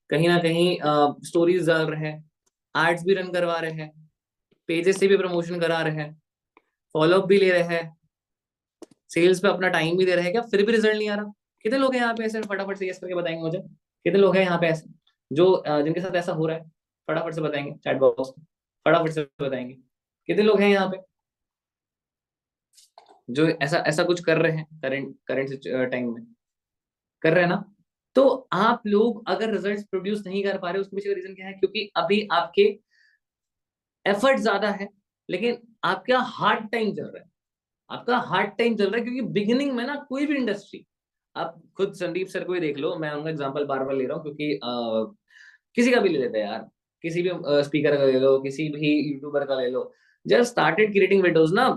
कहीं ना कहीं स्टोरीज डाल रहे हैं, एड्स भी रन करवा रहे हैं, पेजेस से भी प्रमोशन करा रहे हैं, फॉलोअप भी ले रहे हैं, सेल्स पे अपना टाइम भी दे रहे हैं, क्या फिर भी रिजल्ट नहीं आ रहा? कितने लोग हैं यहाँ पे ऐसे? फटाफट से यस करके बताएंगे मुझे, कितने लोग हैं यहाँ पे ऐसे जो जिनके साथ ऐसा हो रहा है? फटाफट से बताएंगे चैट बॉक्स में, फटाफट से बताएंगे कितने लोग हैं यहाँ पे जो ऐसा ऐसा कुछ कर रहे हैं करंट करंट टाइम में, कर रहे हैं ना। तो आप लोग अगर रिजल्ट्स प्रोड्यूस नहीं कर पा रहे उसके पीछे का रीजन क्या है? क्योंकि अभी आपके एफर्ट ज्यादा है, लेकिन आपका हार्ड टाइम चल रहा है। आपका हार्ड टाइम चल रहा है क्योंकि बिगिनिंग में ना कोई भी इंडस्ट्री, आप खुद संदीप सर को ही देख लो, मैं उनका एग्जांपल बार बार ले रहा हूँ क्योंकि किसी का भी ले लेते हैं यार, किसी भी स्पीकर का ले लो, किसी भी यूट्यूबर का ले लो। जब स्टार्टेड क्रिएटिंग वीडियोस ना,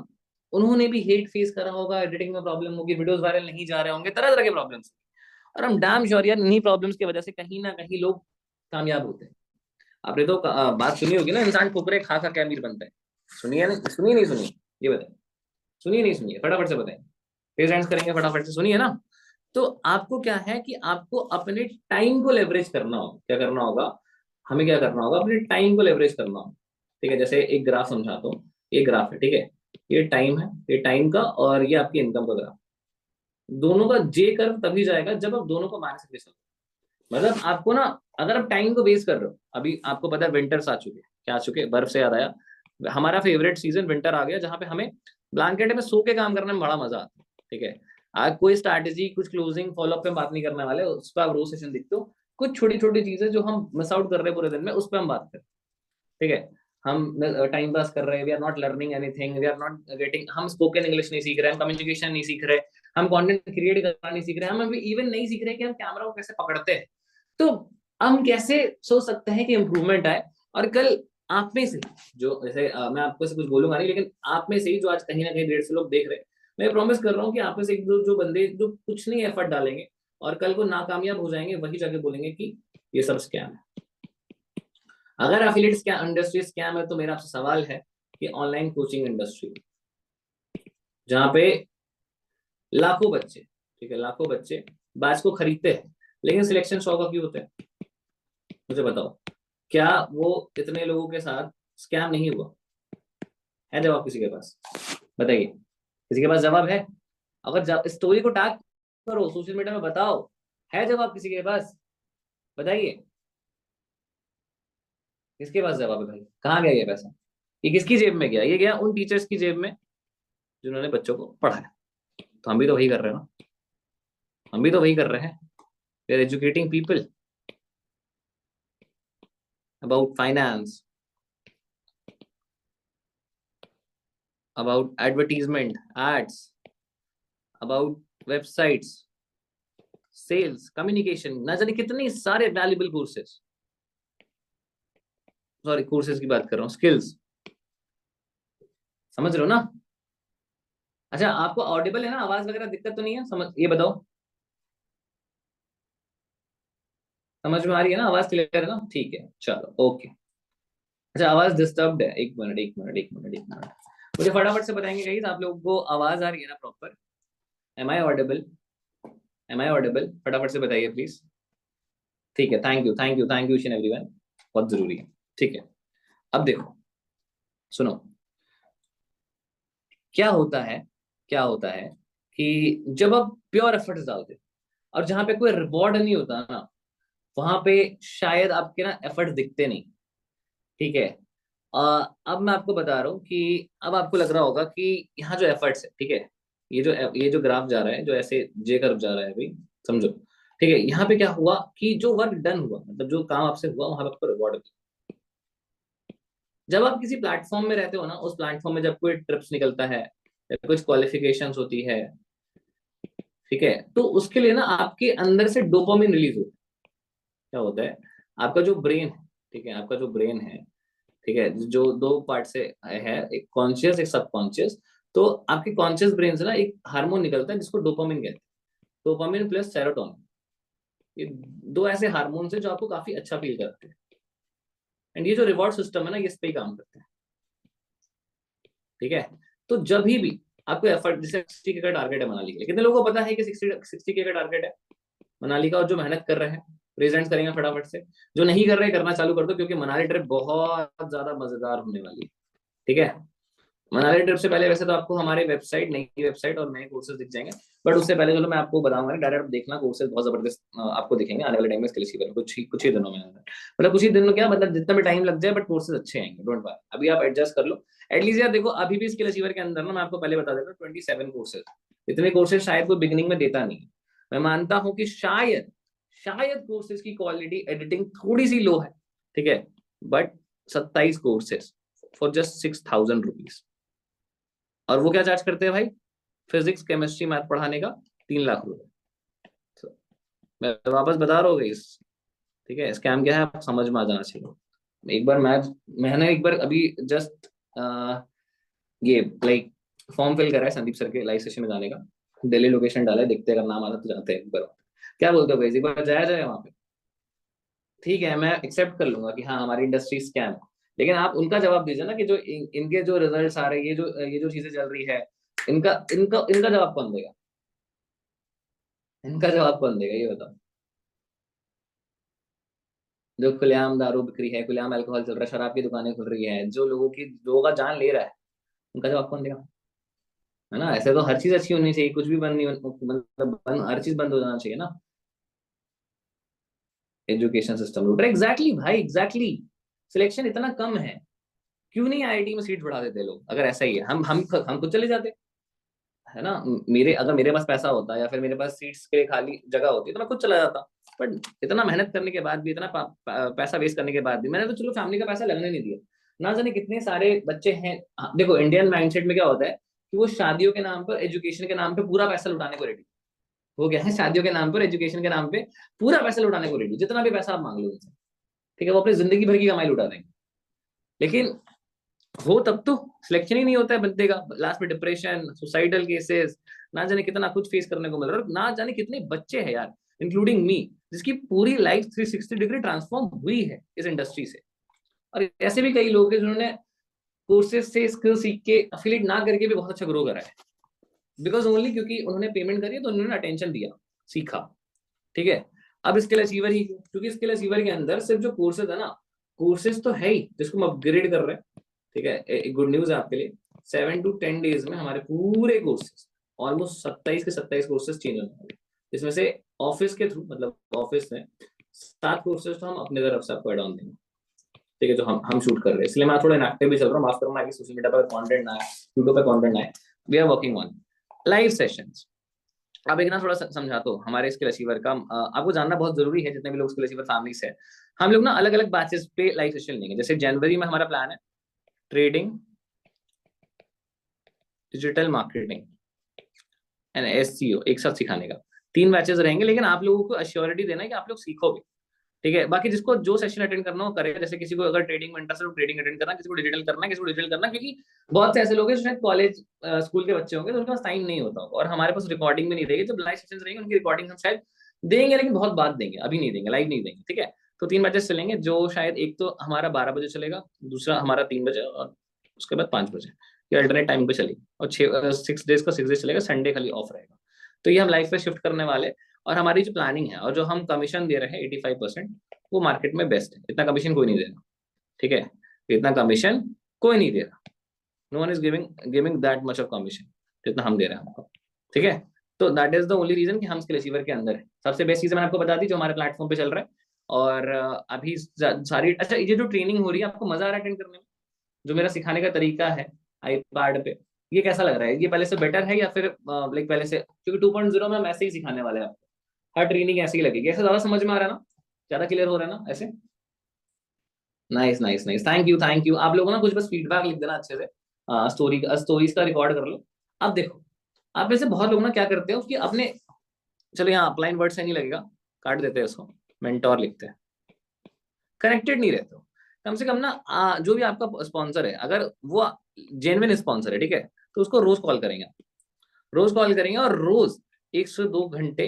उन्होंने भी हेट फेस करा होगा, एडिटिंग में प्रॉब्लम होगी, वीडियोस वायरल नहीं जा रहे होंगे, तरह तरह के प्रॉब्लम्स। और हम डैम श्योर यार इन्हीं प्रॉब्लम्स की वजह से कहीं ना कहीं लोग कामयाब होते हैं। आपने तो बात सुनी होगी ना, इंसान कुकरे खा खा के अमीर बनता है। सुनिए नहीं सुनिए? नहीं सुनिए? ये बताइए, सुनिए नहीं सुनिए? फटाफट से बताएं, पेरेंट्स करेंगे फटाफट से, सुनिए ना। तो आपको क्या है कि आपको अपने टाइम को लेवरेज करना होगा। क्या करना होगा? हमें क्या करना होगा? अपने टाइम को लेवरेज करना होगा। ठीक है, जैसे एक ग्राफ समझाता हूँ। ये ग्राफ है, ठीक है, ये टाइम है, ये टाइम का, और ये आपकी इनकम का ग्राफ। दोनों का जे कर्व तभी जाएगा जब आप दोनों को माइनस करके चलो। मतलब आपको ना, अगर आप टाइम को वेस्ट कर रहे हो, अभी आपको पता है विंटर्स आ चुके हैं, क्या आ चुके हैं? बर्फ से याद आया, हमारा फेवरेट सीजन विंटर आ गया, जहां पे हमें ब्लैंकेट में सो के काम करने में बड़ा मजा आता है। ठीक है, आज कोई स्ट्रैटेजी, कुछ क्लोजिंग, फॉलोअप पे बात नहीं करने वाले, उस पर आप रोज सेशन देखते हो। कुछ छोटी छोटी चीजें जो हम मिस आउट कर रहे हैं पूरे दिन में, उस पर हम बात करें। ठीक है, हम टाइम पास कर रहे हैं, we are not learning anything, we are not getting, हम स्पोकन इंग्लिश नहीं सीख रहे, हम कम्युनिकेशन नहीं सीख रहे, हम कंटेंट क्रिएट करना नहीं सीख रहे, हम अभी इवन नहीं सीख रहे कि हम कैमरा को कैसे पकड़ते हैं। तो हम कैसे सोच सकते हैं कि इंप्रूवमेंट आए? और कल आप में से जो जैसे मैं आपको से कुछ बोलूंगा नहीं, लेकिन आप में से ही जो आज कहीं ना कहीं 150 लोग देख रहे हैं, मैं प्रॉमिस कर रहा हूँ कि आप में से एक दो जो बंदे जो कुछ नहीं एफर्ट डालेंगे और कल को नाकामयाब हो जाएंगे, वही जाके बोलेंगे कि ये सब स्कैम है। अगर एफिलिएट इंडस्ट्री स्कैम है तो मेरा आपसे सवाल है कि ऑनलाइन कोचिंग इंडस्ट्री, जहाँ पे लाखों बच्चे, ठीक है, लाखों बच्चे बैच को खरीदते हैं, लेकिन सिलेक्शन 100 का क्यों होता है? मुझे बताओ, क्या वो इतने लोगों के साथ स्कैम नहीं हुआ? है जवाब किसी के पास? बताइए, किसी के पास जवाब है? अगर स्टोरी को टैग करो सोशल मीडिया में, बताओ, है जवाब किसी के पास? बताइए, किसके पास जवाब है भाई? कहाँ गया ये पैसा? ये किसकी जेब में गया? ये गया उन टीचर्स की जेब में जिन्होंने बच्चों को पढ़ाया। तो हम भी तो वही कर रहे हैं ना, हम भी तो वही कर रहे हैं। We are educating people about finance, about advertisement, ads, about websites, sales, communication, ना जाने कितने सारे वैल्यूबल कोर्सेज, सॉरी कोर्सेज की बात कर रहा हूँ, स्किल्स, समझ रहे हो ना? अच्छा, आपको ऑडिबल है ना, आवाज वगैरह दिक्कत तो नहीं है? समझ, ये बताओ, समझ में आ रही है ना? आवाज क्लियर है ना? ठीक है, चलो ओके। अच्छा, आवाज डिस्टर्ब्ड है, एक मिनट एक मिनट एक मिनट एक मिनट, मुझे फटाफट से बताएंगे गाइस, आप लोगों को आवाज आ रही है ना proper? Am I audible? Am I audible? फटाफट से बताइए प्लीज। ठीक है, thank you thank you thank you each and everyone, बहुत जरूरी है। ठीक है, अब देखो, सुनो, क्या होता है, क्या होता है कि जब आप प्योर एफर्ट्स डालते हो और जहां पे कोई रिवॉर्ड नहीं होता ना, वहां पे शायद आपके ना एफर्ट्स दिखते नहीं। ठीक है, अब मैं आपको बता रहा हूँ कि अब आपको लग रहा होगा कि यहाँ जो एफर्ट्स है, ठीक है, ये जो ग्राफ जा रहा है, जो ऐसे जे कर्व जा रहा है अभी, समझो। ठीक है, यहाँ पे क्या हुआ कि जो वर्क डन हुआ, मतलब जो काम आपसे हुआ, वहां पे आपको रिवॉर्ड। जब आप किसी प्लेटफॉर्म में रहते हो ना, उस प्लेटफॉर्म में जब कोई ट्रिप्स निकलता है या कुछ क्वालिफिकेशंस होती है, ठीक है, तो उसके लिए ना आपके अंदर से डोपामिन रिलीज होता है। क्या होता है, आपका जो ब्रेन है, ठीक है, आपका जो ब्रेन है, ठीक है, जो दो पार्ट से है, एक कॉन्शियस एक सबकॉन्शियस, तो आपके कॉन्शियस ब्रेन से ना एक हार्मोन निकलता है जिसको डोपामिन कहते हैं, डोपामिन प्लस सेरोटोनिन। ये दो ऐसे हार्मोन है जो आपको काफी अच्छा फील करते हैं, एंड ये जो रिवॉर्ड सिस्टम है ना, ये इस पे ही काम करते हैं। ठीक है, तो जब भी आपको एफर्ट, जैसे 60 के का टारगेट है मनाली के लिए, कितने लोगों को पता है कि 60 के का टारगेट है मनाली का? और जो मेहनत कर रहे हैं प्रेजेंट करेंगे फटाफट से, जो नहीं कर रहे करना चालू कर दो, क्योंकि मनाली ट्रिप बहुत ज्यादा मजेदार होने वाली है। ठीक है, मनाली ट्रिप से पहले वैसे तो आपको हमारे वेबसाइट, नई वेबसाइट और नए कोर्सेज दिख जाएंगे, बट उससे पहले चलो मैं आपको बताऊंगा, डायरेक्ट देखना कोर्सेज बहुत जबरदस्त आपको दिखेंगे आने वाले टाइम में इसके लिए, कुछ ही दिनों में, मतलब कुछ ही दिन में क्या, मतलब जितना भी टाइम लग जाए, बट कोर्सेज अच्छे आएंगे, डोंट वरी, अभी आप एडजस्ट कर लो। एटलीस्ट यार देखो, अभी भी स्किल अचीवर के अंदर ना, मैं आपको पहले बता देता हूँ, 27 कोर्सेज, इतने कोर्सेज शायद कोई बिगिनिंग में देता नहीं। मैं मानता हूँ कि शायद शायद कोर्सेज की क्वालिटी एडिटिंग थोड़ी सी लो है, ठीक है, but 27 courses for just 6,000 rupees. और वो क्या चार्ज करते हैं भाई? फिजिक्स केमिस्ट्री मैथ पढ़ाने का 3 लाख रुपए। तो मैं वापस बता रहा हूँ इस, ठीक है, स्कैम क्या है आप समझ में आ जाना चाहिए। एक बार मैंने एक बार अभी जस्ट ये लाइक फॉर्म फिल करा है संदीप सर के लाइव सेशन में जाने का, दिल्ली लोकेशन डाला है, देखते हैं अगर नाम आता तो जाते हैं एक बार। क्या बोलते हो भाई, एक बार जाया जाए वहाँ पे? ठीक है, मैं एक्सेप्ट कर लूंगा कि हाँ हमारी इंडस्ट्री स्कैम है, लेकिन आप उनका जवाब दीजिए ना कि जो इनके जो रिजल्ट्स आ रहे हैं, ये जो चीजें चल रही है, इनका इनका इनका जवाब कौन देगा? इनका जवाब कौन देगा ये बताओ? जो खुलेआम दारू बिक्री है, खुलेआम अल्कोहल चल रहा है, शराब की दुकानें खुल रही है, जो लोगों का जान ले रहा है, उनका जवाब कौन देगा? है ना? ऐसे तो हर चीज अच्छी होनी चाहिए, कुछ भी बंद नहीं, मतलब हर चीज बंद हो जाना चाहिए ना। एजुकेशन सिस्टम रूट, एग्जैक्टली भाई, एग्जैक्टली। सिलेक्शन इतना कम है, क्यों नहीं आईआईटी में सीट बढ़ा देते लोग? अगर ऐसा ही है, हम खुद चले जाते, है ना? मेरे अगर मेरे पास पैसा होता या फिर मेरे पास सीट्स के लिए खाली जगह होती तो मैं खुद चला जाता। बट इतना मेहनत करने के बाद भी, इतना पैसा वेस्ट करने के बाद भी, मैंने तो चलो फैमिली का पैसा लगने नहीं दिया। ना जाने कितने सारे बच्चे हैं। हाँ, देखो इंडियन माइंडसेट में क्या होता है कि वो शादियों के नाम पर, एजुकेशन के नाम पे पूरा पैसा लुटाने को रेडी। वो क्या है, शादियों के नाम पर, एजुकेशन के नाम पे पूरा पैसा लुटाने को रेडी, जितना भी पैसा आप मांग लो उनसे। ठीक है, वो अपनी जिंदगी भर की कमाई लुटा देंगे, लेकिन हो तब तो सिलेक्शन ही नहीं होता है बंदे का, लास्ट में डिप्रेशन, सुसाइडल केसेस, ना जाने कितना कुछ फेस करने को मिल रहा है, और ना जाने कितने बच्चे हैं यार, इंक्लूडिंग मी, जिसकी पूरी लाइफ 360 डिग्री ट्रांसफॉर्म हुई है इस इंडस्ट्री से। और ऐसे भी कई लोग हैं जिन्होंने कोर्सेज से स्किल सीख के, अफिलिएट ना करके भी बहुत अच्छा ग्रो करा है, बिकॉज ओनली क्योंकि उन्होंने पेमेंट करी तो उन्होंने अटेंशन दिया, सीखा। ठीक है, अब स्किल अचीवर ही, क्योंकि स्किल अचीवर के अंदर सिर्फ जो कोर्सेज है ना, कोर्सेज तो है ही जिसको हम अपग्रेड कर रहे हैं। ठीक है, एक गुड न्यूज है आपके लिए, 7 to 10 डेज में हमारे पूरे कोर्सेज, ऑलमोस्ट 27 के 27 कोर्सेज चेंज होने वाले, इसमें से ऑफिस के थ्रू, मतलब ऑफिस में 7 कोर्सेज तो हम अपने तरफ से आपको एड ऑन देंगे। ठीक है, जो हम शूट कर रहे हैं, इसलिए मैं थोड़ा इनएक्टिव भी चल रहा हूँ, माफ करना कि सोशल मीडिया पर कंटेंट ना है, यूट्यूब पे कंटेंट ना है। We are working on live sessions. अब एक ना थोड़ा समझाता हूँ हमारे स्किल अचीवर का, आपको जानना बहुत जरूरी है, जितने भी लोग स्किल अचीवर फैमिली से, हम लोग ना अलग अलग बैचेस पे लाइव सेशन लेंगे। जैसे जनवरी में हमारा प्लान है trading, digital marketing and SEO एक साथ सिखाने का। 3 बैचेस रहेंगे, लेकिन आप लोगों को अश्योरिटी देना है कि आप लोग सीखोगे, ठीक है। बाकी जिसको जो सेशन अटेंड करना हो करेगा, जैसे किसी को अगर ट्रेडिंग में इंटरेस्ट है तो ट्रेडिंग अटेंड करना, किसी को डिजिटल करना है, किसी को डिजिटल करना, क्योंकि बहुत से ऐसे लोग हैं जो शायद कॉलेज स्कूल के बच्चे होंगे तो उनके पास टाइम नहीं होता होगा, और हमारे पास रिकॉर्डिंग भी नहीं रहेगी। जब लाइव सेशन रहेंगे उनकी रिकॉर्डिंग हम शायद देंगे, लेकिन बहुत बाद देंगे, अभी नहीं देंगे, लाइव नहीं देंगे, ठीक है। तो 3 बैचेस चलेंगे, जो शायद एक तो हमारा 12 बजे चलेगा, दूसरा हमारा 3 बजे, और उसके बाद 5 बजे, ये अल्टरनेट टाइम पे चलेगी। और 6 डेज का 6 डेज चलेगा, संडे खाली ऑफ रहेगा। तो ये हम लाइव पे शिफ्ट करने वाले। और हमारी जो प्लानिंग है और जो हम कमीशन दे रहे हैं 85%, वो मार्केट में बेस्ट है। इतना कमीशन कोई नहीं दे रहा, ठीक है। इतना कमीशन कोई नहीं दे रहा, no one is giving giving that much of commission जितना हम दे रहे हैं आपको, ठीक है। तो that is the only reason कि हम स्किल अचीवर के अंदर है। सबसे बेस्ट चीज मैंने आपको बता दी जो हमारे प्लेटफॉर्म पे चल रहा है। और अभी सारी, अच्छा ये जो ट्रेनिंग हो रही है आपको मजा आ रहा है अटेंड करने में? जो मेरा सिखाने का तरीका है आईपैड पे, ये कैसा लग रहा है? ये पहले से बेटर है या फिर लाइक पहले से? क्योंकि 2.0 में हम ऐसे ही सिखाने वाले हैं आपको, हर ट्रेनिंग ऐसे ही लगेगी। ऐसा ज्यादा समझ में आ रहा है ना? ज्यादा क्लियर हो रहा है ना ऐसे? Nice nice nice, thank you thank you. आप लोगों ना कुछ बस फीडबैक लिख देना अच्छे से, स्टोरीज का रिकॉर्ड कर लो। अब देखो, आप में से बहुत लोग ना क्या करते हो कि अपने, चलो यहाँ अपलाइन वर्ड से नहीं लगेगा, काट देते हैं उसको, मेंटोर लिखते हैं। कनेक्टेड नहीं रहते हो, कम से कम ना जो भी आपका स्पॉन्सर है, अगर वो जेन्युइन स्पॉन्सर है, ठीक है, तो उसको रोज कॉल करेंगे, रोज कॉल करेंगे, और रोज 1 से 2 घंटे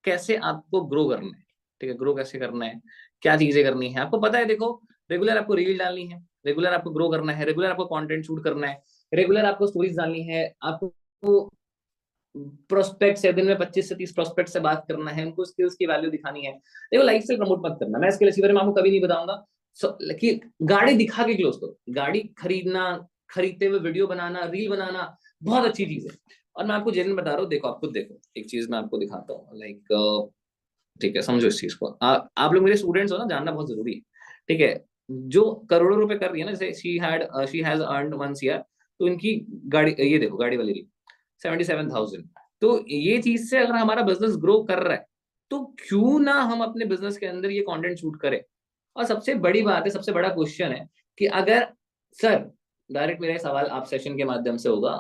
कैसे आपको ग्रो करना है, ठीक है, ग्रो कैसे करना है, क्या चीजें करनी है आपको पता है। देखो, रेगुलर आपको रील डालनी है, रेगुलर आपको ग्रो करना है, रेगुलर आपको कंटेंट शूट करना है, रेगुलर आपको स्टोरीज डालनी है, आपको प्रोस्पेक्ट है, दिन में 25 से 30 प्रोस्पेक्ट से बात करना है, उनको स्किल्स की वैल्यू दिखानी है। देखो, लाइफ स्टाइल प्रमोट मत करना, मैं स्किल अचीवर में आपको कभी नहीं बताऊंगा कि गाड़ी दिखा के क्लोज करो। गाड़ी खरीदना, खरीदते हुए वीडियो बनाना, रील बनाना बहुत अच्छी चीज है। और मैं आपको जेन्युइन बता रहा हूँ, देखो आप खुद देखो, एक चीज मैं आपको दिखाता हूँ, लाइक, ठीक है, समझो इस चीज को। आप लोग मेरे स्टूडेंट्स हो ना, जानना बहुत जरूरी है, ठीक है। जो करोड़ों रुपए कर रही है ना, जैसे शी हैज अर्नड 1 CR, तो इनकी गाड़ी, ये देखो गाड़ी वाली रही 77,000। तो ये चीज से अगर हमारा बिजनेस ग्रो कर रहा है, तो क्यों ना हम अपने बिजनेस के अंदर ये कंटेंट शूट करें। और सबसे बड़ी बात है, सबसे बड़ा क्वेश्चन है कि अगर, सर, डायरेक्ट मेरा ये सवाल आप सेशन के माध्यम से होगा,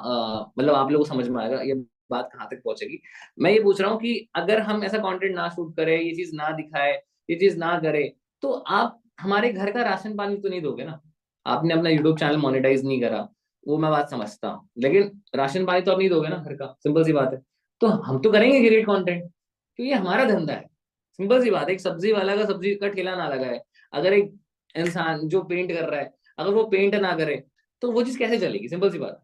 मतलब आप लोगों को समझ में आएगा ये बात कहाँ तक पहुंचेगी। मैं ये पूछ रहा हूँ कि अगर हम ऐसा कंटेंट ना शूट करें, ये चीज ना दिखाए, ये चीज ना करे, तो आप हमारे घर का राशन पानी तो नहीं दोगे ना। आपने अपना यूट्यूब चैनल मोनेटाइज नहीं करा, वो मैं बात समझता हूँ, लेकिन राशन पानी तो आप नहीं दोगे ना घर का, सिंपल सी बात है। तो हम तो करेंगे ग्रेट कंटेंट, क्योंकि ये हमारा धंधा है। सिंपल सी बात है, एक सब्जी वाला का सब्जी का ठेला ना लगा है, अगर एक इंसान जो पेंट कर रहा है, अगर वो पेंट ना करे, तो वो चीज कैसे चलेगी? सिंपल सी बात है।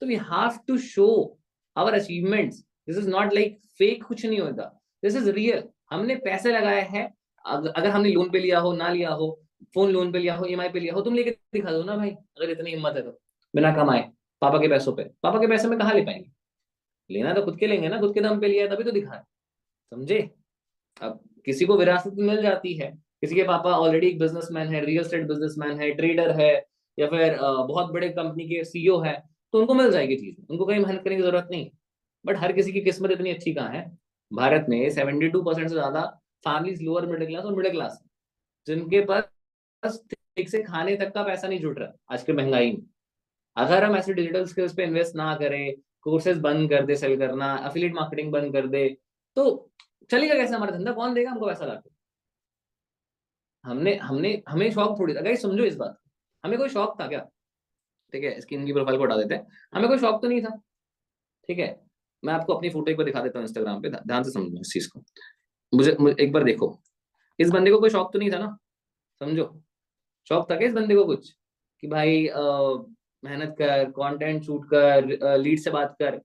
तो we have to show our achievements. This is not like fake, कुछ नहीं होता, दिस इज रियल। हमने पैसे लगाए हैं, अगर हमने लोन पे लिया हो, ना लिया हो, फोन लोन पे लिया हो, ईएमआई पे लिया हो, तुम लेके दिखा दो ना भाई, अगर इतनी हिम्मत है तो। बिना कमाए, पापा के पैसों पे, पापा के पैसे में कहाँ ले पाएंगे? लेना तो खुद के लेंगे ना, खुद के दम पे लिया है तभी तो दिखा है, समझे? अब किसी को विरासत में मिल जाती है, किसी के पापा ऑलरेडी एक बिजनेसमैन है, रियल एस्टेट बिजनेसमैन है, ट्रेडर है, या फिर बहुत बड़े कंपनी के सीईओ है, तो उनको मिल जाएगी चीज, उनको कहीं मेहनत करने की जरूरत नहीं। बट हर किसी की किस्मत इतनी अच्छी कहाँ है? भारत में 72% से ज्यादा फैमिलीज लोअर मिडिल क्लास और मिडिल क्लास है, जिनके पास ठीक से खाने तक का पैसा नहीं जुट रहा आज के महंगाई में। अगर हम ऐसे डिजिटल स्किल्स पे इन्वेस्ट ना करें, कोर्सेज बंद कर दे सेल करना, अफिलिएट मार्केटिंग बंद कर दे, तो चलेगा कैसे हमारा धंधा? कौन देगा हमको पैसा लाके? हमने हमने हमें शौक थोड़ी था, गाइस समझो इस बात को। हमें कोई शौक था क्या? ठीक है, स्किन की प्रोफाइल को हटा देते हैं। हमें कोई शौक तो नहीं था, ठीक है। मैं आपको अपनी फोटो एक बार दिखा देता हूँ इंस्टाग्राम पे, ध्यान से समझो इस चीज को। मुझे एक बार देखो, इस बंदे को कोई शौक तो नहीं था ना? समझो, शौक था क्या इस बंदे को कुछ कि भाई मेहनत कर, कंटेंट शूट कर, लीड से बात कर?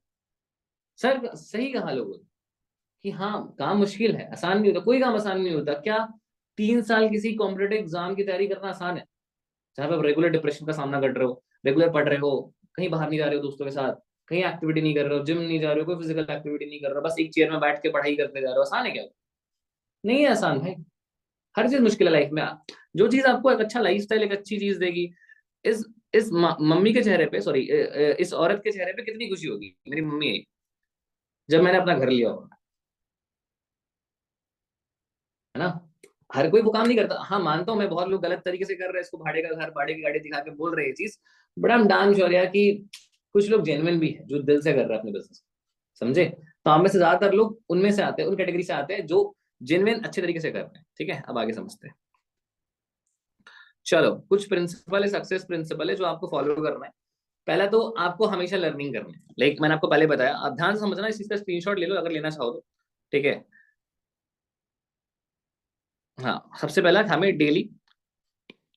सर सही कहा लोगों ने कि हाँ, काम मुश्किल है, आसान नहीं होता, कोई काम आसान नहीं होता क्या? 3 साल किसी कॉम्पिटेटिव एग्जाम की तैयारी करना आसान है? जहाँ पे आप रेगुलर डिप्रेशन का सामना कर रहे हो, रेगुलर पढ़ रहे हो, कहीं बाहर नहीं जा रहे हो दोस्तों के साथ, कहीं एक्टिविटी नहीं कर रहे हो, जिम नहीं जा रहे हो, कोई फिजिकल एक्टिविटी नहीं कर रहे हो, बस एक चेयर में बैठ के पढ़ाई करते जा रहे हो, आसान है क्या? नहीं है आसान भाई। हर चीज मुश्किल है लाइफ में। जो चीज आपको एक अच्छा लाइफस्टाइल, एक अच्छी चीज देगी, इस मम्मी के चेहरे पे, सॉरी, इस औरत के चेहरे पे कितनी खुशी होगी, मेरी मम्मी है, जब मैंने अपना घर लिया होगा, है ना? हर कोई वो काम नहीं करता। हाँ, मानता हूँ मैं, बहुत लोग गलत तरीके से कर रहे हैं इसको, भाड़े का घर, भाड़े की गाड़ी दिखा के बोल रहे हैं ये चीज, but I am damn sure यार कि कुछ लोग जेन्युइन भी है जो दिल से कर रहे हैं अपने बिजनेस। समझे? तो हम में से ज्यादातर लोग उनमें से आते हैं, उन कैटेगरी से आते हैं जो जेन्युइन अच्छे तरीके से कर रहे हैं। ठीक है, अब आगे समझते हैं। चलो, कुछ प्रिंसिपल है, सक्सेस प्रिंसिपल है जो आपको फॉलो करना है। पहला तो आपको हमेशा लर्निंग करनी है, लाइक मैंने आपको पहले बताया, आप ध्यान से समझना, इस चीज का स्क्रीनशॉट ले लो अगर लेना चाहो तो। ठीक है, हाँ, सबसे पहला हमें डेली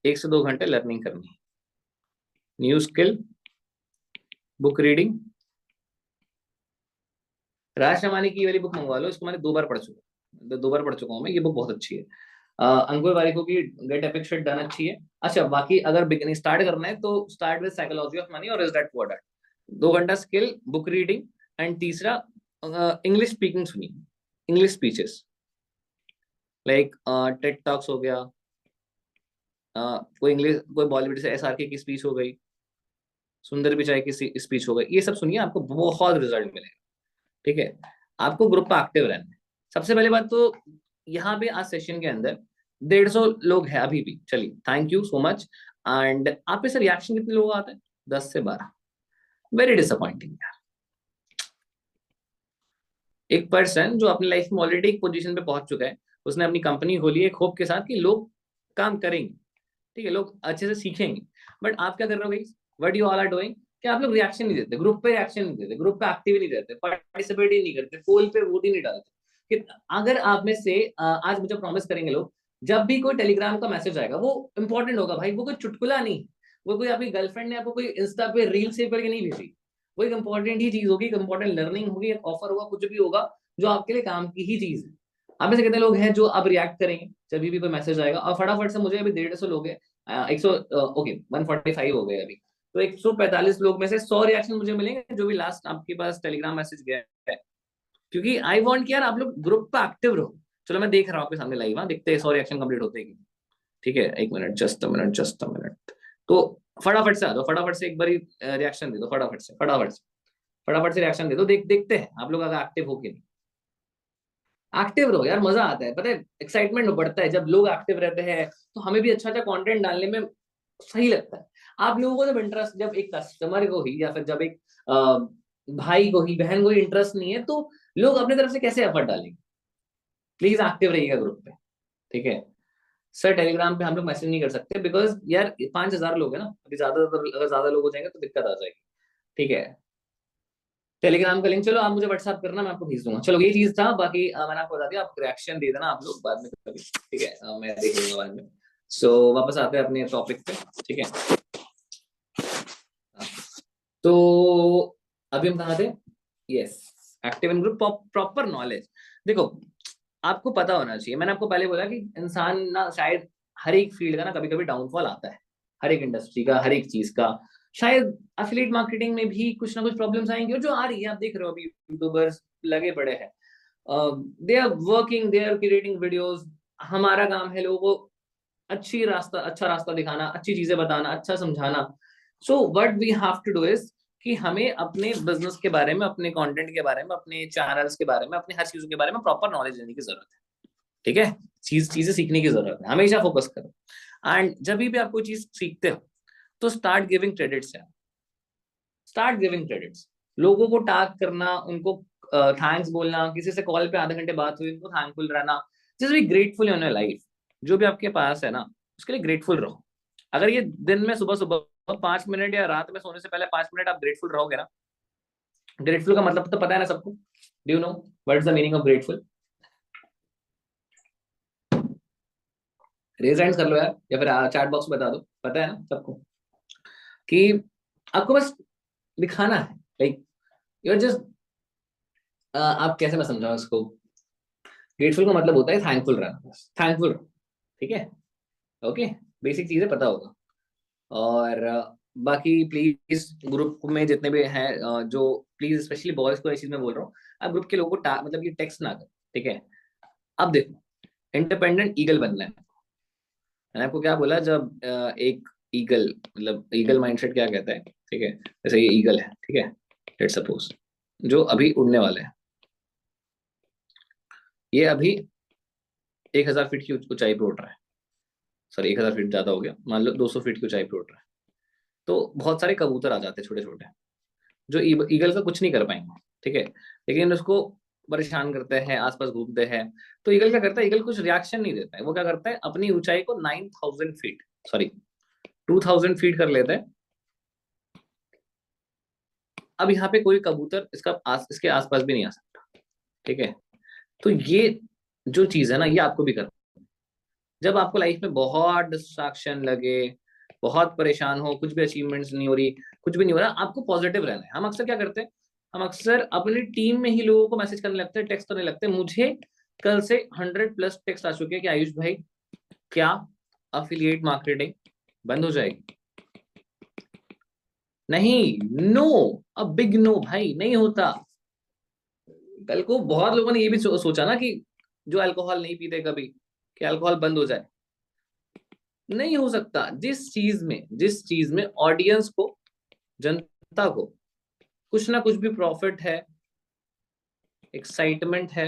1 से 2 घंटे लर्निंग करनी है। New skill, book reading. Raj Shamani की ये वाली बुक मंगवा लो, इसको मैंने 2 बार पढ़ चुका हूँ, 2 बार पढ़ चुका हूँ मैं, ये बुक बहुत अच्छी है। अंकुर वारिको की गेट एपिक शिट डन अच्छी है। अच्छा, बाकी अगर बिगनिंग स्टार्ट करना है तो start with psychology of money और रिच डैड पुअर डैड। 2 घंटा स्किल, बुक रीडिंग, एंड तीसरा इंग्लिश स्पीकिंग सुनिए, English speeches, like Ted talks हो गया, कोई इंग्लिश, कोई बॉलीवुड से SRK की स्पीच हो गई, सुंदर पिचाई की स्पीच हो गई, ये सब सुनिए, आपको बहुत रिजल्ट मिलेगा। ठीक है, आपको ग्रुप में एक्टिव रहना है। सबसे पहली बात तो यहाँ पे आज सेशन के अंदर 150 लोग हैं अभी भी, चलिए thank you so much. And आप पे से रिएक्शन कितने लोग आते हैं? 10 से 12। वेरी डिसअपॉइंटिंग यार। एक पर्सन जो अपनी लाइफ में ऑलरेडी एक पोजीशन पे पहुंच चुका है, उसने अपनी कंपनी खोली है एक होप के साथ कि लोग काम करेंगे, ठीक है, लोग अच्छे से सीखेंगे। बट आप क्या कर रहे हो guys? What you all are doing, कि आप लोग रिएक्शन नहीं देते, ग्रुप पे रिएक्शन नहीं देते, ग्रुप पे एक्टिव नहीं रहते, पार्टिसिपेट ही नहीं करते, पोल पे वोट ही नहीं डालते। कि अगर आप में से आज मुझे प्रॉमिस करेंगे लोग, जब भी कोई टेलीग्राम का मैसेज आएगा वो इंपॉर्टेंट होगा भाई, वो कोई चुटकुला नहीं, वो कोई आपकी गर्लफ्रेंड ने आपको कोई इंस्टा पे रील सेव करके नहीं भेजी, वो एक इंपॉर्टेंट ही चीज होगी, एक इंपॉर्टेंट लर्निंग होगी, एक ऑफर होगा, कुछ भी होगा जो आपके लिए काम की ही चीज है। आप में से कितने लोग हैं जो अब रिएक्ट करेंगे जब भी कोई मैसेज आएगा? और फटाफट से, मुझे अभी 150 लोग हैं, 100, ओके 145 हो गए अभी, तो 145 लोग में से 100 रिएक्शन मुझे मिलेंगे जो भी लास्ट आपके पास टेलीग्राम मैसेज गया है, क्योंकि आई वांट कि यार आप लोग ग्रुप पे एक्टिव रहो। चलो मैं देख रहा हूँ आपके सामने लाइव, हाँ, देखते हैं 100 रिएक्शन कंप्लीट होते हैं। ठीक है, 1 minute, just a minute, just a minute. तो फटाफट से आ जाओ, फटाफट से एक बार रिएक्शन दे दो, फटाफट से, फटाफट से, फटाफट से रिएक्शन दे दो, देखते हैं आप लोग अगर एक्टिव हो कि नहीं। एक्टिव रहो यार, मजा आता है, पता है, एक्साइटमेंट बढ़ता है जब लोग एक्टिव रहते हैं, तो हमें भी अच्छा अच्छा कंटेंट डालने में सही लगता है। आप लोगों को जब इंटरेस्ट, जब एक कस्टमर को ही या फिर जब एक भाई को ही, बहन को ही इंटरेस्ट नहीं है, तो लोग अपनी तरफ से कैसे एफर्ट डालेंगे? प्लीज एक्टिव रहिएगा ग्रुप पे। ठीक है सर, टेलीग्राम पे हम लोग मैसेज नहीं कर सकते बिकॉज यार 5,000 लोग हैं ना अभी, ज्यादा अगर ज्यादा लोग हो जाएंगे तो दिक्कत आ जाएगी। ठीक है, टेलीग्राम का लिंक चलो आप मुझे व्हाट्सएप करना, मैं आपको भेज दूंगा। चलो ये चीज था, बाकी मैंने आपको बता दिया, आप रिएक्शन दे देना आप लोग बाद में कभी। ठीक है, मैं देख लूंगा बाद में। सो वापस आते हैं अपने टॉपिक पे। ठीक है, तो अभी हम कहाँ थे? Yes, active in group, proper knowledge. देखो, आपको पता होना चाहिए, मैंने आपको पहले बोला कि इंसान ना शायद हर एक फील्ड का ना कभी कभी डाउनफॉल आता है, हर एक इंडस्ट्री का, हर एक चीज का। शायद एफिलिएट मार्केटिंग में भी कुछ ना कुछ प्रॉब्लम्स आएंगी, और जो आ रही है आप देख रहे हो, अभी यूट्यूबर्स लगे पड़े हैं, they are working, they are creating videos. हमारा काम है लोगों को अच्छा रास्ता दिखाना, अच्छी चीजें बताना, अच्छा समझाना। So what we have to do is कि हमें अपने बिजनेस के बारे में, अपने कंटेंट के बारे में, अपने चैनल्स के बारे में, अपने हर चीजों के बारे में प्रॉपर नॉलेज लेने की जरूरत है। ठीक है, चीजें सीखने की जरूरत है, हमेशा फोकस करो। एंड जब भी आप कोई चीज सीखते हो तो स्टार्ट गिविंग क्रेडिट्स है, स्टार्ट गिविंग क्रेडिट्स। लोगों को टैग करना, उनको थैंक्स बोलना, किसी से कॉल पे आधे घंटे बात हुई उनको थैंकफुल रहना, just be grateful in your life. जो भी आपके पास है ना, उसके लिए ग्रेटफुल रहो। अगर ये दिन में सुबह सुबह 5 मिनट या रात में सोने से पहले 5 मिनट आप ग्रेटफुल रहोगे ना, ग्रेटफुल का मतलब तो पता है ना सबको? Do you know what is the meaning of grateful? Raise hands कर लो यार, या फिर चैट बॉक्स में बता दो, पता है ना सबको कि आपको बस दिखाना है, लाइक यू आर जस्ट, आप कैसे मैं समझाऊं इसको? ग्रेटफुल का मतलब होता है थैंकफुल रहना, बस थैंकफुल। ठीक है, ओके, बेसिक चीजें पता होगा। और बाकी प्लीज ग्रुप में जितने भी हैं, जो प्लीज स्पेशली बॉयज को इस चीज में बोल रहा हूँ, आप ग्रुप के लोगों को मतलब ये टेक्स्ट ना करो। ठीक है, अब देखो, इंडिपेंडेंट ईगल बनना है। मैंने आपको क्या बोला, जब एक ईगल, मतलब ईगल माइंडसेट क्या कहता है? ठीक है, जैसे ये ईगल है, ठीक है, लेट्स सपोज, जो अभी उड़ने वाला है, ये अभी 1,000 फीट की ऊंचाई पे उड़ रहा है। सॉरी, 1,000 फीट ज्यादा हो गया, मान लो 200 फीट की ऊंचाई पे उड़ रहा है। तो बहुत सारे कबूतर आ जाते हैं छोटे छोटे, जो ईगल का कुछ नहीं कर पाएंगे। ठीक है, लेकिन उसको परेशान करते हैं, आसपास घूमते हैं। तो ईगल क्या करता है, ईगल कुछ रिएक्शन नहीं देता है, वो क्या करता है, अपनी ऊंचाई को 9,000 फीट, सॉरी 2,000 फीट कर लेता है। अब यहाँ पे कोई कबूतर इसके आसपास भी नहीं आ सकता, ठीक है। तो ये जो चीज है ना, ये आपको भी करना है। जब आपको लाइफ में बहुत डिस्ट्रैक्शन लगे, बहुत परेशान हो, कुछ भी अचीवमेंट्स नहीं हो रही, कुछ भी नहीं हो रहा, आपको पॉजिटिव रहना है। हम अक्सर क्या करते हैं, हम अक्सर अपनी टीम में ही लोगों को मैसेज करने लगते हैं, टेक्स्ट करने लगते हैं। मुझे कल से 100+ टेक्स्ट आ चुके हैं कि आयुष भाई, क्या अफिलिएट मार्केटिंग बंद हो जाएगी? नहीं, नो, अ बिग नो भाई, नहीं होता। कल को बहुत लोगों ने ये भी सोचा ना कि जो अल्कोहल नहीं पीते कभी, कि अल्कोहल बंद हो जाए। नहीं हो सकता। जिस चीज में ऑडियंस को, जनता को कुछ ना कुछ भी प्रॉफिट है, एक्साइटमेंट है,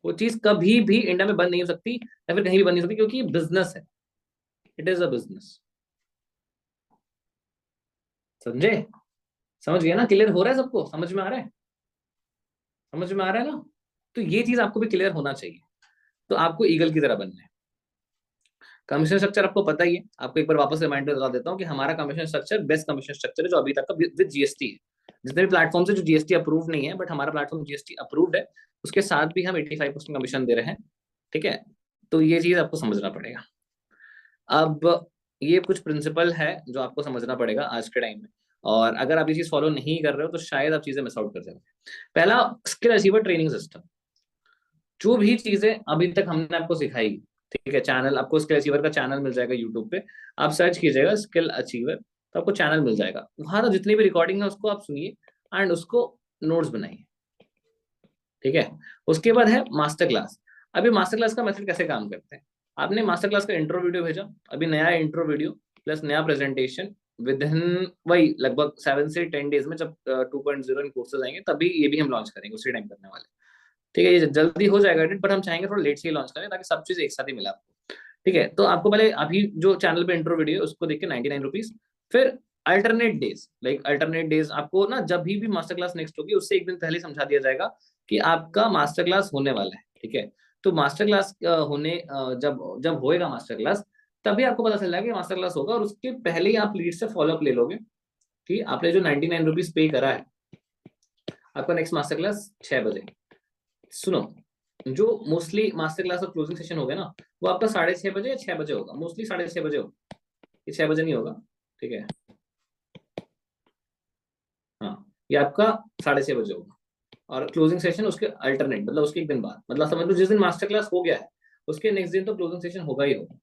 वो चीज कभी भी इंडिया में बंद नहीं हो सकती, या फिर कहीं भी बंद नहीं हो सकती, क्योंकि ये बिजनेस है। It is a business. समझे? समझ गया ना? क्लियर हो रहा है सबको? समझ में आ रहा है? समझ में आ रहा है ना? तो ये चीज आपको भी क्लियर होना चाहिए। तो आपको ईगल की तरह बनना है। कमीशन स्ट्रक्चर आपको पता ही है। आपको एक बार वापस रिमाइंडर बता देता हूँ कि हमारा commission structure best commission structure है जो अभी तक का विद जीएसटी है। जितने भी प्लेटफॉर्म से जो जीएसटी अप्रूव नहीं है, बट हमारा प्लेटफॉर्म जीएसटी अप्रूव्ड है, उसके साथ भी हम 85% कमीशन दे रहे हैं, ठीक है। तो ये चीज आपको समझना पड़ेगा। अब ये कुछ प्रिंसिपल है जो आपको समझना पड़ेगा आज के टाइम में, और अगर आप ये चीज फॉलो नहीं कर रहे हो तो शायद आप चीजें मिस आउट कर जाओगे। पहला, स्किल अचीवर ट्रेनिंग सिस्टम। जो भी चीजें अभी तक हमने आपको सिखाई, ठीक है, चैनल आपको स्किल अचीवर का चैनल मिल जाएगा यूट्यूब पे। आप सर्च कीजिएगा स्किल अचीवर, तो आपको चैनल मिल जाएगा। वहां तो जितनी भी रिकॉर्डिंग है उसको आप सुनिए एंड उसको नोट्स बनाइए, ठीक है। उसके बाद है मास्टर क्लास। अभी मास्टर क्लास का मेथड कैसे काम करते हैं, आपने मास्टर क्लास का इंट्रो वीडियो भेजा, अभी नया इंट्रो वीडियो प्लस नया प्रेजेंटेशन विद इन वही लगभग 7 से 10 डेज में, जब 2.0 इन कोर्सेज आएंगे तभी ये भी हम लॉन्च करेंगे, उसी टाइम करने वाले। ठीक है, ये जल्दी हो जाएगा एडिट, बट हम चाहेंगे थोड़ा लेट से ही लॉन्च करें ताकि सब चीज एक साथ ही मिला आपको। ठीक है, तो आपको पहले अभी जो चैनल पे इंट्रो वीडियो है उसको देख के 99 रुपीज। फिर alternate days, like alternate days आपको ना जब भी मास्टर क्लास नेक्स्ट होगी उससे एक दिन पहले समझा दिया जाएगा कि आपका मास्टर क्लास होने वाला है, ठीक है। तो मास्टर क्लास होने जब जब होएगा मास्टर क्लास, तभी आपको पता चल जाएगा कि मास्टर क्लास होगा, और उसके पहले ही आप लीड से फॉलोअप ले लोगे कि आपने जो 99 रुपीज पे करा है, आपका नेक्स्ट मास्टर क्लास 6 बजे। सुनो, जो मोस्टली मास्टर क्लास और क्लोजिंग सेशन होगा ना, वो आपका 6:30 बजे या 6 बजे होगा, मोस्टली 6:30 बजे होगा, ये 6 बजे नहीं होगा, ठीक है। हाँ, ये आपका 6:30 बजे होगा, और क्लोजिंग सेशन उसके अल्टरनेट, मतलब उसके एक दिन बाद, मतलब समझ लो जिस दिन मास्टर क्लास हो गया है उसके नेक्स्ट दिन तो क्लोजिंग सेशन होगा ही होगा,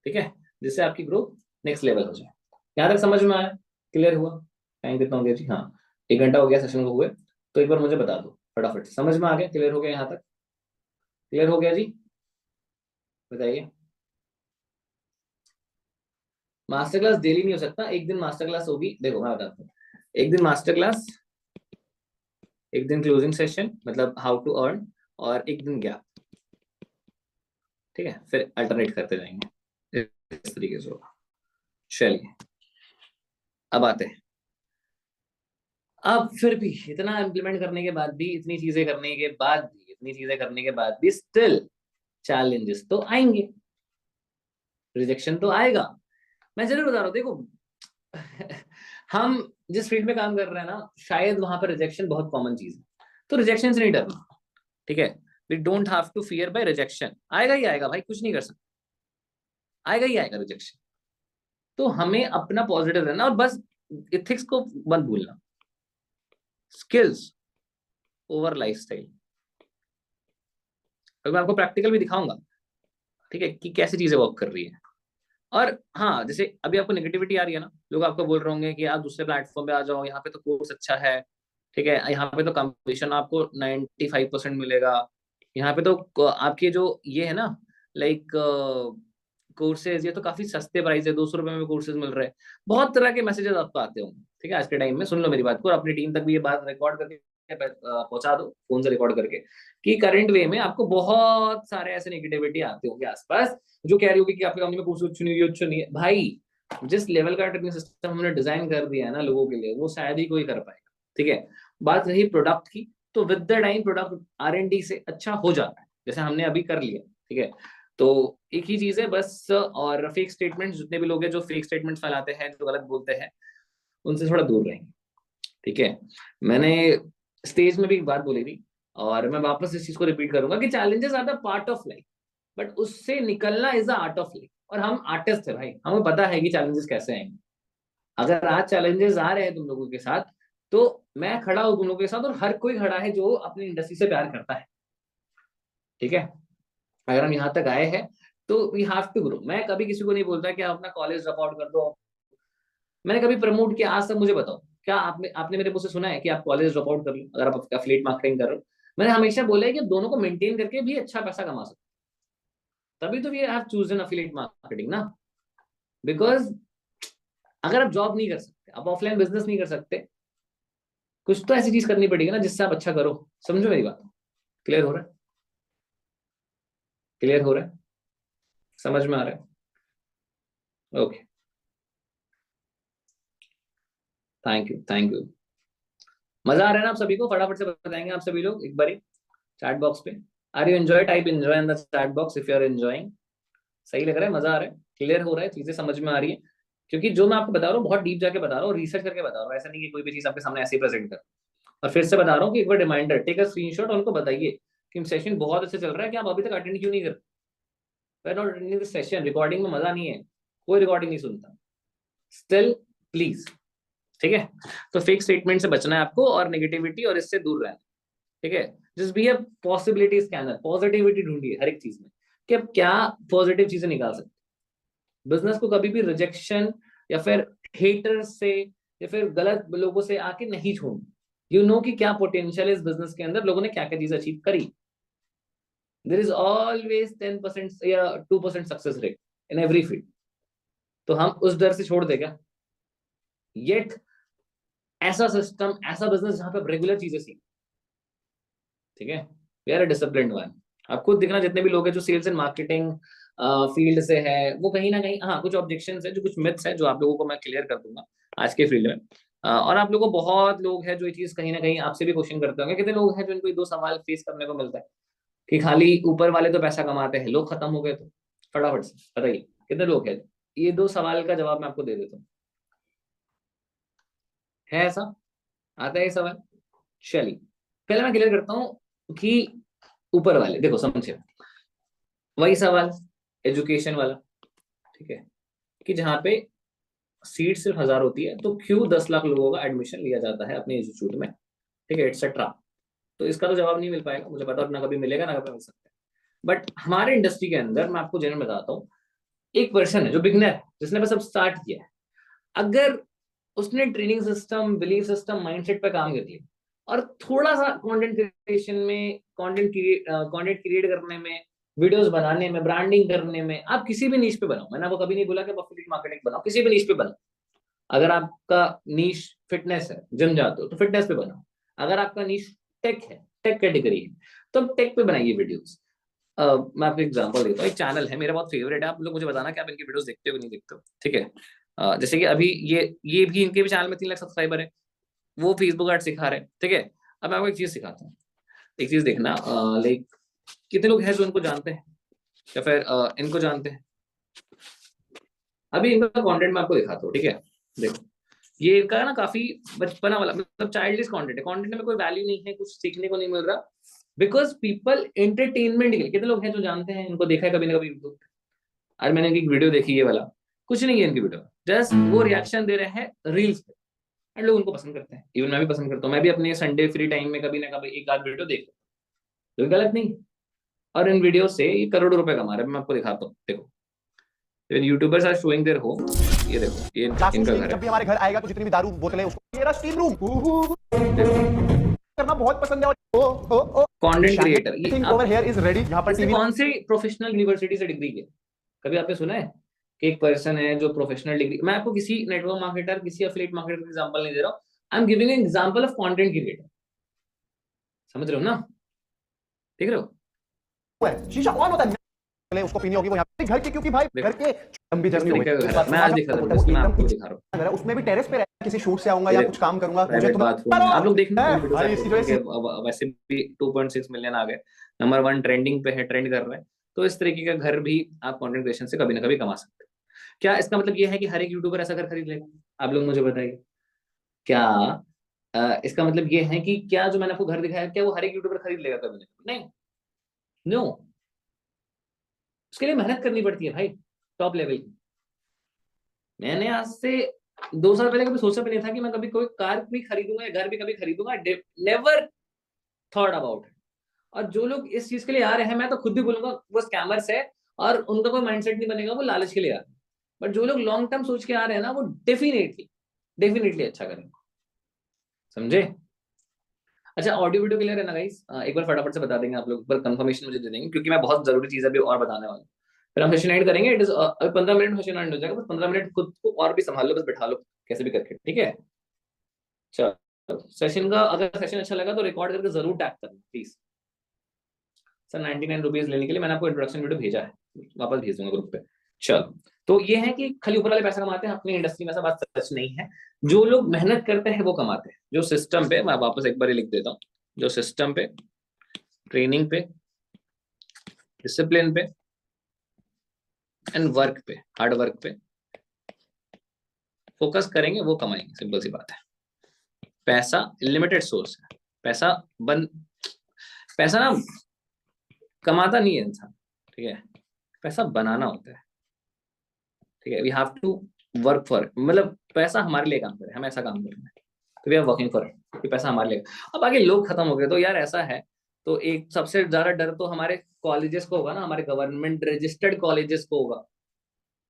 ठीक है, जिससे आपकी ग्रोथ नेक्स्ट लेवल हो जाए। यहाँ तक समझ में आया? क्लियर हुआ? टाइम कितना हो गया जी? हाँ, 1 घंटा हो गया सेशन को हुए। तो एक बार मुझे बता दो फटाफट से, समझ में आ गया? क्लियर हो गया यहाँ तक? क्लियर हो गया जी? बताइए। मास्टर क्लास डेली नहीं हो सकता, एक दिन मास्टर क्लास होगी, देखो मैं बताता हूँ। एक दिन मास्टर क्लास, एक दिन क्लोजिंग सेशन मतलब हाउ टू अर्न, और एक दिन गैप, ठीक है, फिर अल्टरनेट करते जाएंगे, इस तरीके से होगा। चलिए, अब आते हैं। अब फिर भी इतना इम्प्लीमेंट करने के बाद भी, इतनी चीजें करने के बाद भी, इतनी चीजें करने के बाद भी स्टिल चैलेंजेस तो आएंगे, रिजेक्शन तो आएगा। मैं जरूर बता रहा हूँ, देखो हम जिस फील्ड में काम कर रहे हैं ना, शायद वहां पर रिजेक्शन बहुत कॉमन चीज है, तो रिजेक्शन से नहीं डरना, ठीक है। We don't have to fear by rejection, आएगा ही आएगा भाई, कुछ नहीं कर सकते, आएगा ही आएगा रिजेक्शन। तो हमें अपना पॉजिटिव रहना, और बस इथिक्स को मत भूलना, स्किल्स ओवर लाइफस्टाइल। तो मैं आपको प्रैक्टिकल भी दिखाऊंगा, ठीक है, कि कैसी चीजें वर्क कर रही है। और हाँ, जैसे अभी आपको नेगेटिविटी आ रही है ना, लोग आपको बोल रहे होंगे कि आप दूसरे प्लेटफॉर्म पे आ जाओ, यहाँ पे तो कोर्स अच्छा है, ठीक है, यहाँ पे तो कमीशन आपको 95% मिलेगा, यहाँ पे तो आपके जो ये है ना, लाइक कोर्सेज, ये तो काफी सस्ते प्राइस है, 200 रुपए में कोर्सेज मिल रहे हैं। बहुत तरह के मैसेजेस आपको आते होंगे, ठीक है, आज के टाइम में। सुन लो मेरी बात को, और अपनी टीम तक भी ये बात रिकॉर्ड करके पहुंचा दो, फोन से रिकॉर्ड करके, कि करंट वे में आपको बहुत सारे ऐसे नेगेटिविटी आते होंगे आसपास, जो कह रही होगी कि आपकी कंपनी में कोर्स अच्छी नहीं हुई, अच्छी नहीं है भाई। जिस लेवल का ट्रेनिंग सिस्टम हमने डिजाइन कर दिया है ना लोगों के लिए, वो शायद ही कोई कर पाएगा। ठीक है, बात रही प्रोडक्ट की, तो with the time product R&D से अच्छा हो जाता है, जैसे हमने अभी कर लिया। ठीक है, तो एक ही चीज है बस। और फेक स्टेटमेंट, जितने भी लोग हैं जो फेक स्टेटमेंट फैलाते हैं, जो गलत बोलते हैं, उनसे थोड़ा दूर रहेंगे। ठीक है, मैंने स्टेज में भी एक बात बोली थी, और मैं वापस इस चीज को रिपीट करूंगा कि challenges are the part of life, but उससे निकलना is the art of life. और हम आर्टिस्ट है भाई, हमें पता है कि चैलेंजेस कैसे आएंगे। अगर आज चैलेंजेस आ रहे हैं तुम लोगों के साथ, तो मैं खड़ा हूं तुम लोगों के साथ, और हर कोई खड़ा है जो अपनी इंडस्ट्री से प्यार करता है। ठीक है, अगर हम यहाँ तक आए हैं तो वी हैव टू ग्रो। मैं कभी किसी को नहीं बोलता कि आप अपना कॉलेज ड्रॉप आउट कर दो। मैंने कभी प्रमोट किया आज तक? मुझे बताओ, क्या आपने आपने मेरे मुंह से सुना है कि आप कॉलेज ड्रॉप आउट कर लो अगर आप एफिलिएट मार्केटिंग कर रहे हो? मैंने हमेशा बोला है कि दोनों को मेंटेन करके भी अच्छा पैसा कमा सकते, तभी तो we have chosen affiliate marketing ना। बिकॉज अगर आप जॉब नहीं कर सकते, आप ऑफलाइन बिजनेस नहीं कर सकते, कुछ तो ऐसी चीज करनी पड़ेगी ना जिससे आप अच्छा करो। समझो मेरी बात, क्लियर हो रहा है? क्लियर हो रहा है? समझ में आ रहा है? Okay, thank you thank you. मजा आ रहा है ना आप सभी को? फटाफट से बताएंगे आप सभी लोग एक बारी चैट बॉक्स पे। Are you enjoy? Type enjoy in the chat box if you are enjoying. सही लग रहा है? मजा आ रहा है? क्लियर हो रहा है? चीजें समझ में आ रही है? क्योंकि जो मैं आपको बता रहा हूँ बहुत डीप जाके बता रहा हूँ, रिसर्च करके बता रहा हूँ, ऐसा नहीं कि कोई भी चीज आपके सामने ऐसे ही प्रेजेंट कर। और फिर से बता रहा हूँ कि एक बार रिमाइंडर, टेक अ स्क्रीनशॉट और उनको बताइए कि सेशन बहुत अच्छे चल रहा है, कि आप अभी तक अटेंड क्यों नहीं कर रहे? सेशन रिकॉर्डिंग में मजा नहीं है, कोई रिकॉर्डिंग नहीं सुनता। स्टिल प्लीज, ठीक है? तो फेक स्टेटमेंट से बचना है आपको, और नेगेटिविटी और इससे दूर रहना। ठीक है, just be a possibility scanner, positivity ढूंढिए हर एक चीज में कि आप क्या पॉजिटिव चीजें निकाल सकते। बिजनेस को कभी भी रिजेक्शन या फिर हेटर से या फिर गलत लोगों से आके नहीं छोड़ना। यू नो कि क्या पोटेंशियल है इस बिजनेस के अंदर, लोगों ने क्या क्या चीज अचीव करी। देर इज ऑलवेज 10% या 2% success rate in every field. तो हम उस डर से छोड़ देगा, येट ऐसा सिस्टम, ऐसा बिजनेस जहां पे आप रेगुलर चीजें सीख। ठीक है, we are a disciplined one. आप खुद देखना, जितने भी लोग हैं जो सेल्स एंड मार्केटिंग फील्ड से है, वो कहीं ना कहीं, हाँ कुछ ऑब्जेक्शंस है, जो कुछ मिथ्स है, जो आप लोगों को मैं क्लियर कर दूंगा आज के फील्ड में। और आप लोगों को, बहुत लोग हैं जो ये चीज कहीं ना कहीं आपसे भी क्वेश्चन करते होंगे। कितने लोग हैं जो इनको ये दो सवाल फेस करने को मिलता है कि खाली ऊपर वाले तो पैसा कमाते हैं, लोग खत्म हो गए? तो फटाफट से बताइए कितने लोग हैं? ये दो सवाल का जवाब मैं आपको दे देता हूँ। है ऐसा? आता है ये सवाल? चलिए, पहले मैं क्लियर करता हूँ कि ऊपर वाले, देखो समझे, वही सवाल एजुकेशन वाला। ठीक है, कि जहाँ पे सीट सिर्फ 1000 होती है, तो क्यों 10 लाख लोगों का एडमिशन लिया जाता है अपने इंस्टीट्यूट में? ठीक है, एटसेट्रा। तो इसका तो जवाब नहीं मिल पाएगा, मुझे पता, और ना कभी मिलेगा ना कभी मिल सकता है। बट हमारे इंडस्ट्री के अंदर मैं आपको जनरल बताता हूँ, एक पर्सन है जो बिगनर है, जिसने बस अब स्टार्ट किया है, अगर उसने training system, belief system, mindset पे काम कर लिया, और थोड़ा सा कंटेंट क्रिएशन में, कंटेंट क्रिएट करने में, वीडियोस बनाने में, ब्रांडिंग करने में, आप किसी भी नीश पे बनाओ। मैंने आपको कभी नहीं बोला कि आप एफिलिएट मार्केटिंग बनाओ, किसी भी नीश पे बनाओ। अगर आपका नीश फिटनेस है, जिम जाते हो तो फिटनेस पे बनाओ। अगर आपका नीश टेक है, टेक कैटेगरी है, तो आप टेक पे बनाइए वीडियोस। मैं आपको एग्जांपल देता हूँ, एक चैनल है मेरा बहुत फेवरेट है, आप लोग मुझे बताना कि आप इनकी वीडियोस देखते हो कि नहीं देखते हो। ठीक है, जैसे कि अभी ये भी, इनके भी चैनल में 3 लाख सब्सक्राइबर है, वो फेसबुक एड सिखा रहे हैं। ठीक है, अब मैं आपको एक चीज सिखाता हूँ, एक चीज देखना, लाइक कितने लोग हैं जो इनको जानते हैं या फिर इनको जानते हैं? अभी इनका कंटेंट मैं आपको दिखाता हूँ। ठीक है, देखो, ये इनका ना काफी बचपना वाला, मतलब चाइल्डिश कंटेंट है, कंटेंट में कोई वैल्यू नहीं है, कुछ सीखने को नहीं मिल रहा, बिकॉज पीपल एंटरटेनमेंट के लिए। कितने लोग हैं जो जानते हैं, इनको देखा है कभी ना कभी यूट्यूब? आज मैंने इनकी वीडियो देखी, ये वाला कुछ नहीं है इनकी वीडियो, जस्ट वो रिएक्शन दे रहे हैं रील्स पे, एंड लोग उनको पसंद करते हैं। इवन मैं भी पसंद करता हूँ, मैं भी अपने संडे फ्री टाइम में कभी ना कभी एक आध वीडियो देख, तो गलत नहीं। और इन वीडियो से ये करोड़ों रुपए कमा रहे हैं। मैं आपको दिखाता हूँ, देखो, YouTubers are showing their home. ये देखो, ये इनका घर जब है। भी हमारे घर आएगा तो जितनी भी दारू बोतलें उसको मेरा स्टीम रूम देखो, करना बहुत पसंद है। ओ कंटेंट क्रिएटर, ये थिंग आप ओवर हियर इज रेडी। यहाँ पर इसने टीवी कौन से प्रोफेशनल यूनिवर्सिटी से डिग्री की? कभी आपने सुना है कि एक पर्सन है जो प्रोफेशनल डिग्री, मैं आपको किसी नेटवर्क मार्केटर, किसी एफिलिएट मार्केटर का एग्जांपल नहीं दे रहा हूं, I am giving an example of content creator. समझ रहे हो ना? देख रहे हो? है, शीशा ऑन होता है। बोतलें उसको पीनी होगी वो यहाँ पे घर की, क्योंकि भाई घर के लंबी इस जर्नी हो तरीके का गई। घर है। मैं आज दिखा रहा हूँ, वो मैं एकदम आपको पीछे दिखा रहा हूँ। घर है, उसमें भी टेरेस पे रहता है, किसी शूट से आऊंगा ये या देखो, कुछ काम करूंगा, मुझे प्राइवेट तुम्हें बाथरूम है। आप लोग देखना है इन वीडियोस, भाई आप इसकी लोग जो है उनके वैसे भी 2.6 मिलियन आ गए, नंबर 1 ट्रेंडिंग पे है, ट्रेंड कर रहे हैं। तो इस तरीके का घर भी आप कंटेंट क्रिएशन से कभी ना कभी कमा सकते हैं। क्या इसका मतलब ये है कि हर एक यूट्यूबर ऐसा घर खरीद लेगा? आप लोग मुझे बताइए। क्या इसका मतलब ये है कि क्या जो मैंने आपको घर दिखाया, क्या वो हर एक यूट्यूबर खरीद लेगा कभी ना कभी? नहीं, नो। उसके लिए मेहनत करनी पड़ती है भाई, टॉप लेवल की। मैंने आज से 2 साल पहले कभी सोचा भी नहीं था कि मैं कभी कोई कार भी खरीदूंगा या घर भी कभी खरीदूंगा। Never thought about it. और जो लोग इस चीज के लिए आ रहे हैं, मैं तो खुद भी बोलूंगा वो स्कैमर्स है, और उनका कोई माइंडसेट नहीं बनेगा, वो लालच के लिए आ रहे हैं। बट जो लोग लॉन्ग टर्म सोच के आ रहे हैं ना, वो डेफिनेटली डेफिनेटली अच्छा करेंगे। समझे? अच्छा, ऑडियो वीडियो क्लियर है ना गाइस? एक बार फटाफट से बता देंगे आप लोग, पर कंफर्मेशन मुझे दे देंगे, क्योंकि मैं बहुत जरूरी चीज अभी और बताने वाला हूँ। फिर हम सेशन एंड करेंगे। इट इज 15 मिनट में सेशन एंड हो जाएगा। बस 15 मिनट खुद को और भी संभाल लो, बस बैठा लो कैसे भी करके, ठीक है? चलो, सेशन का अगर सेशन अच्छा लगा तो रिकॉर्ड करके जरूर टैग करना प्लीज। सर 99 रुपीज लेने के लिए मैंने आपको इंट्रोडक्शन वीडियो भेजा है, वापस भेज दूंगा ग्रुप पे। चलो, तो ये है कि खाली ऊपर वाले पैसा कमाते हैं अपनी इंडस्ट्री में, ऐसा बात सच नहीं है। जो लोग मेहनत करते हैं वो कमाते हैं। जो सिस्टम पे, मैं वापस एक बार ही लिख देता हूँ, जो सिस्टम पे, ट्रेनिंग पे, डिसिप्लिन पे एंड वर्क पे, हार्ड वर्क पे फोकस करेंगे वो कमाएंगे। सिंपल सी बात है। पैसा लिमिटेड सोर्स है। पैसा बन पैसा ना कमाता नहीं है इंसान, ठीक है? पैसा बनाना होता है, ठीक है? We have to work for it. मतलब पैसा हमारे लिए काम करे, हम ऐसा काम करेंगे, तो we are working for it कि पैसा हमारे लिए। अब आगे लोग खत्म हो गए तो यार ऐसा है, तो एक सबसे ज्यादा डर तो हमारे कॉलेजेस को होगा ना, हमारे गवर्नमेंट रजिस्टर्ड कॉलेजेस को होगा,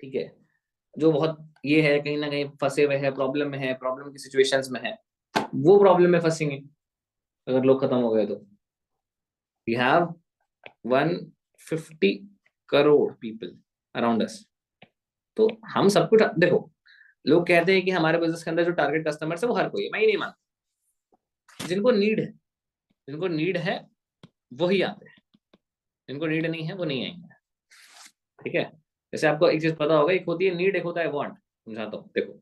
ठीक है? जो बहुत ये है, कहीं ना कहीं फंसे हुए हैं, प्रॉब्लम में है, प्रॉब्लम की सिचुएशंस में है, वो प्रॉब्लम में फंसेंगे अगर लोग खत्म हो गए तो। We have 150 crore people around us. तो हम सब कुछ देखो, लोग कहते हैं कि हमारे बिजनेस के अंदर जो टारगेट कस्टमर्स है वो हर कोई है। मैं ये नहीं मानता। जिनको नीड है, जिनको नीड है वही आते हैं, जिनको नीड नहीं है वो नहीं आएंगे, ठीक है? जैसे आपको एक चीज पता होगा, एक होती है नीड, एक होता है वांट। समझाता हूँ, देखो।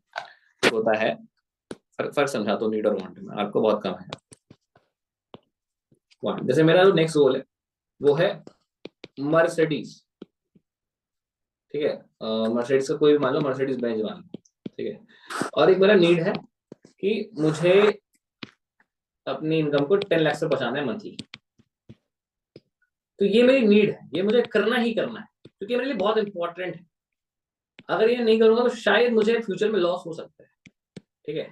एक होता है, फर्क समझाता हूँ नीड और वांट में, आपको बहुत कम है। वांट, जैसे मेरा जो नेक्स्ट गोल है वो है मर्सिडीज, ठीक है? मर्सिडीज का कोई भी मान लो, मर्सिडीज बेंज मान लो, ठीक है? और एक मेरा नीड है कि मुझे अपनी इनकम को 10 लाख से पहुंचाना है मंथली। तो ये मेरी नीड है, ये मुझे करना ही करना है, क्योंकि मेरे लिए बहुत इंपॉर्टेंट है। अगर ये नहीं करूंगा तो शायद मुझे फ्यूचर में लॉस हो सकता है, ठीक है?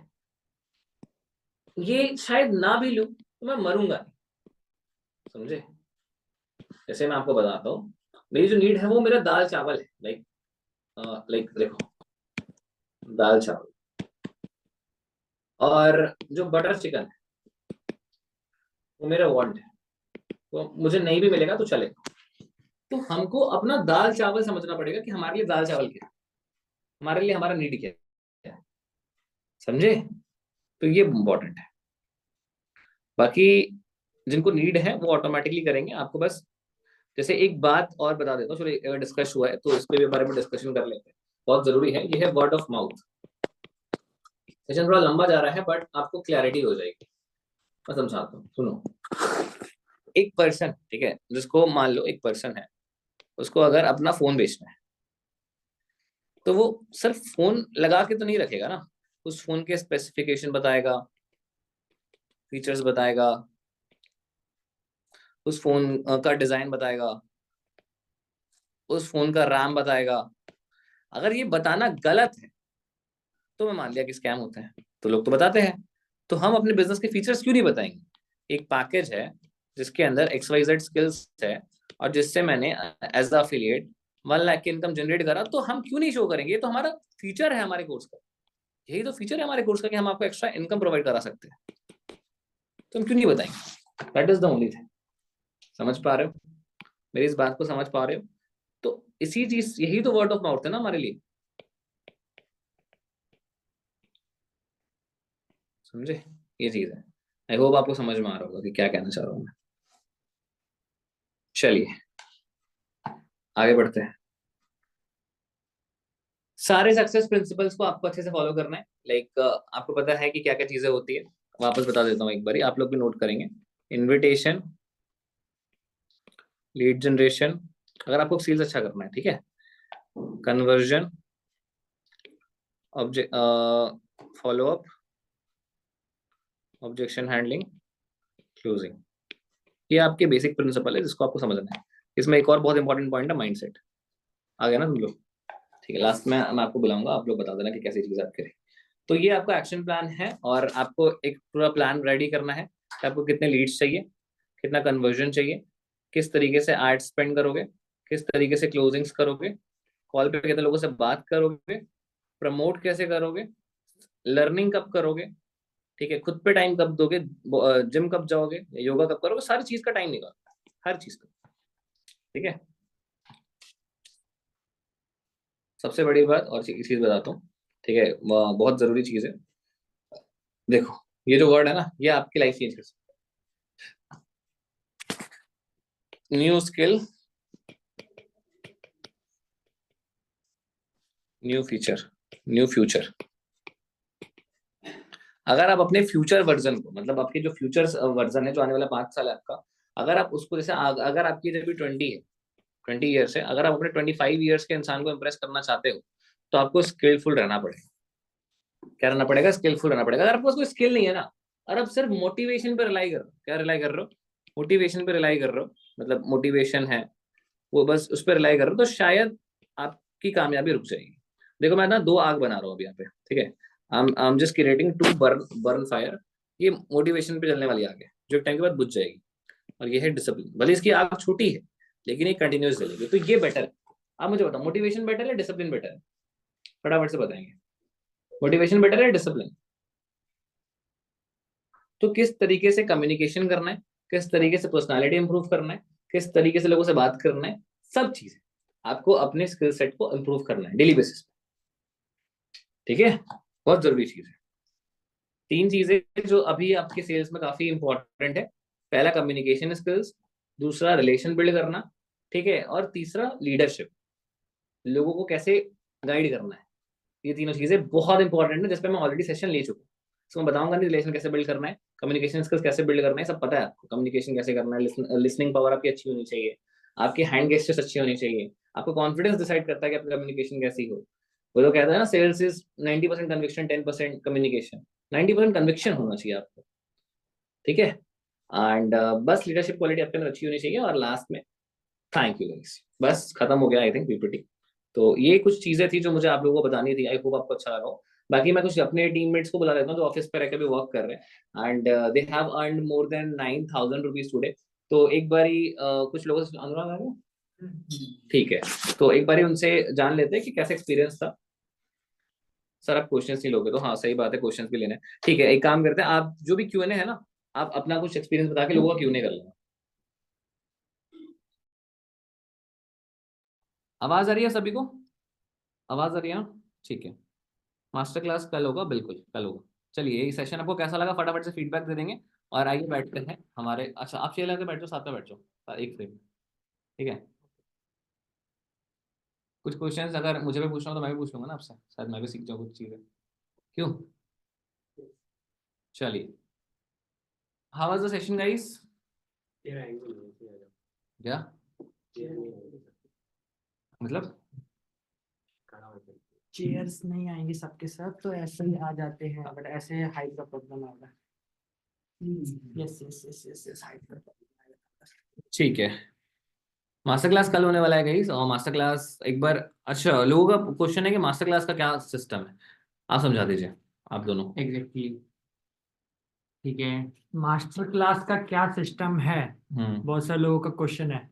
ये शायद ना भी लूं तो मैं मरूंगा नहीं, समझे? जैसे मैं आपको बताता हूँ, मेरी जो नीड है वो मेरा दाल चावल है। लाइक देखो, दाल चावल और जो बटर चिकन है वो मेरा वांट है। तो मुझे नहीं भी मिलेगा तो चलेगा। तो हमको अपना दाल चावल समझना पड़ेगा कि हमारे लिए दाल चावल क्या है, हमारे लिए हमारा नीड क्या है, समझे? तो ये इम्पोर्टेंट है। बाकी जिनको नीड है वो ऑटोमेटिकली करेंगे। आपको बस जैसे एक बात और बता देता हूँ, चलो डिस्कस हुआ है तो इसके बारे में डिस्कशन कर लेते हैं, बहुत जरूरी है। ये है वर्ड ऑफ माउथ। सेशन थोड़ा लंबा जा रहा है बट आपको क्लैरिटी हो जाएगी। मैं समझाता हूँ, सुनो। एक पर्सन, ठीक है, जिसको मान लो एक पर्सन है, उसको अगर अपना फोन बेचना है तो वो सिर्फ फोन लगा के तो नहीं रखेगा ना। उस फोन के स्पेसिफिकेशन बताएगा, फीचर्स बताएगा, उस फोन का डिजाइन बताएगा, उस फोन का रैम बताएगा। अगर ये बताना गलत है तो मैं मान लिया कि स्कैम होते हैं, तो लोग तो बताते हैं। तो हम अपने बिजनेस के फीचर्स क्यों नहीं बताएंगे? एक पैकेज है जिसके अंदर XYZ स्किल्स है, और जिससे मैंने एज अ अफिलिएट 1 लाख की इनकम जनरेट करा, तो हम क्यों नहीं शो करेंगे? ये तो हमारा फीचर है हमारे कोर्स का। यही तो फीचर है हमारे कोर्स का कि हम आपको एक्स्ट्रा इनकम प्रोवाइड करा सकते हैं। तो हम क्यों नहीं बताएंगे? That is the only thing. समझ पा रहे हो मेरी इस बात को? समझ पा रहे हो? तो इसी चीज, यही तो वर्ड ऑफ माउथ है ना हमारे लिए, समझे? ये चीज है। आई होप आपको समझ में आ रहा होगा कि क्या कहना चाह रहा हूँ मैं। चलिए, आगे बढ़ते हैं। सारे सक्सेस प्रिंसिपल्स को आपको अच्छे से फॉलो करना है। लाइक आपको पता है कि क्या क्या चीजें होती है। वापस बता देता हूँ एक बारी, आप लोग भी नोट करेंगे। इनविटेशन, लीड जनरेशन, अगर आपको सेल्स अच्छा करना है, ठीक है, conversion, object follow up, objection handling, closing. ये आपके बेसिक प्रिंसिपल है जिसको आपको समझना है। इसमें एक और बहुत इंपॉर्टेंट पॉइंट है माइंडसेट। आ गया ना तुम लोग? ठीक है, लास्ट में मैं आपको बुलाऊंगा, आप लोग बता देना कि कैसी चीज आप करें। तो ये आपका एक्शन प्लान है और आपको एक पूरा प्लान रेडी करना है कि आपको कितने लीड्स चाहिए, कितना कन्वर्जन चाहिए, किस तरीके से एड स्पेंड करोगे, किस तरीके से क्लोजिंग्स करोगे, कॉल पे कितने लोगों से बात करोगे, प्रमोट कैसे करोगे, लर्निंग कब करोगे, ठीक है, खुद पे टाइम कब दोगे, जिम कब जाओगे, योगा कब करोगे, सारी चीज का टाइम निकाल, हर चीज का। ठीक है, सबसे बड़ी बात और चीज बताता हूँ, ठीक है, बहुत जरूरी चीज है। देखो, ये जो वर्ड है ना, ये आपकी लाइफ चेंज कर सकता है। New skill, new feature, new future. अगर आप अपने फ्यूचर वर्जन को, मतलब आपके जो फ्यूचर वर्जन है जो आने वाला 5 साल है आपका, अगर आप उसको जैसे अगर आपकी जब भी 20 ईयर्स है, अगर आप अपने 25 ईयर्स के इंसान को इम्प्रेस करना चाहते हो, तो आपको स्किलफुल रहना पड़ेगा। क्या रहना पड़ेगा? स्किलफुल रहना पड़ेगा। अगर आपके पास कोई स्किल नहीं है ना, और आप सिर्फ मोटिवेशन पे रिलाई कर रहे हो, क्या रिलाई कर रहे हो? मोटिवेशन पे रिलाई कर रहे हो, मतलब मोटिवेशन है वो, बस उस पर रिलाई कर रहे हो, तो शायद आपकी कामयाबी रुक जाएगी। देखो, मैं ना 2 आग बना रहा हूँ अभी यहाँ पे, ठीक है, I am just creating 2 burn fire. ये मोटिवेशन पे चलने वाली आग है जो एक टाइम के बाद बुझ जाएगी। और ये है डिसिप्लिन। भले इसकी आग छोटी है लेकिन ये कंटिन्यूस चलेगी, तो ये बेटर है। आप मुझे बताओ, मोटिवेशन बेटर है, डिसिप्लिन बेटर है? फटाफट से बताएंगे, मोटिवेशन बेटर है, डिसिप्लिन? तो किस तरीके से कम्युनिकेशन करना है, किस तरीके से पर्सनालिटी इंप्रूव करना है, किस तरीके से लोगों से बात करना है, सब चीजें आपको अपने स्किल सेट को इंप्रूव करना है डेली बेसिस पे। ठीक है, बहुत जरूरी चीज है। 3 चीजें जो अभी आपके सेल्स में काफी इंपॉर्टेंट है। पहला कम्युनिकेशन स्किल्स, दूसरा रिलेशन बिल्ड करना, ठीक है, और तीसरा लीडरशिप, लोगों को कैसे गाइड करना है। ये तीनों चीजें बहुत इंपॉर्टेंट है, जिसपे मैं ऑलरेडी सेशन ले चुका हूँ। इसको मैं बताऊंगा नहीं, रिलेशन कैसे बिल्ड करना है, कम्युनिकेशन स्किल्स कैसे बिल्ड करना है, सब पता है आपको। कम्युनिकेशन कैसे करना है, लिसनिंग पावर आपकी अच्छी होनी चाहिए, आपकी हैंड गेस्चर्स अच्छी होनी चाहिए, आपको कॉन्फिडेंस डिसाइड करता है कि आपकी कम्युनिकेशन कैसी हो। वो तो कहता है ना, sales is 90% conviction, 10% communication. 90% conviction होना चाहिए आपको, ठीक है। एंड बस लीडरशिप क्वालिटी आपके अंदर अच्छी होनी चाहिए। और लास्ट में थैंक यू गाइस, बस खत्म हो गया आई थिंक पीपीटी। तो ये कुछ चीजें थी जो मुझे आप लोगों को बतानी थी। आई होप आपको अच्छा लगा हो। बाकी मैं कुछ अपने टीममेट्स को बुला लेता हूँ जो ऑफिस पे रहकर भी वर्क कर रहे हैं, and they have earned more than 9,000 rupees today. तो एक बारी कुछ लोगों से, अनुराग आ गया? ठीक है, तो एक बारी उनसे जान लेते हैं कि कैसा एक्सपीरियंस था। सर आप क्वेश्चंस नहीं लोगे? तो हाँ सही बात है, क्वेश्चंस भी लेने हैं। ठीक है, एक काम करते हैं, आप जो भी क्यूएनए है ना, आप अपना कुछ एक्सपीरियंस बता के लोगों का क्यूएनए कर लेना। आवाज आ रही है सभी को? आवाज आ रही है ना? ठीक है, मास्टर क्लास कल होगा, बिल्कुल कल होगा। चलिए, ये सेशन आपको कैसा लगा फटाफट से फीडबैक दे देंगे। और आइए बैठते हैं हमारे, अच्छा आप चेयर लेके बैठ जाओ, साथ में बैठ जाओ एक फ्रेम, ठीक है। कुछ क्वेश्चंस अगर मुझे भी पूछना हो तो मैं भी पूछ लूंगा ना आपसे, शायद मैं भी सीख जाऊँ कुछ चीज़ें। क्यों? चलिए, how was the session guys? क्या मतलब? चेयर्स नहीं आएंगे सबके सब, तो ऐसे ही आ जाते हैं, बट ऐसे हाइट का प्रॉब्लम आ रहा है। Yes yes yes yes yes, height का प्रॉब्लम। ठीक है, मास्टर क्लास कल होने वाला है गाइस। और मास्टर क्लास एक बार, अच्छा लोगों का क्वेश्चन है कि मास्टर क्लास का क्या सिस्टम है, आप समझा दीजिए, आप दोनों। एग्जैक्टली, ठीक है। मास्टर क्लास का क्या सिस्टम है, बहुत सारे लोगों का क्वेश्चन है।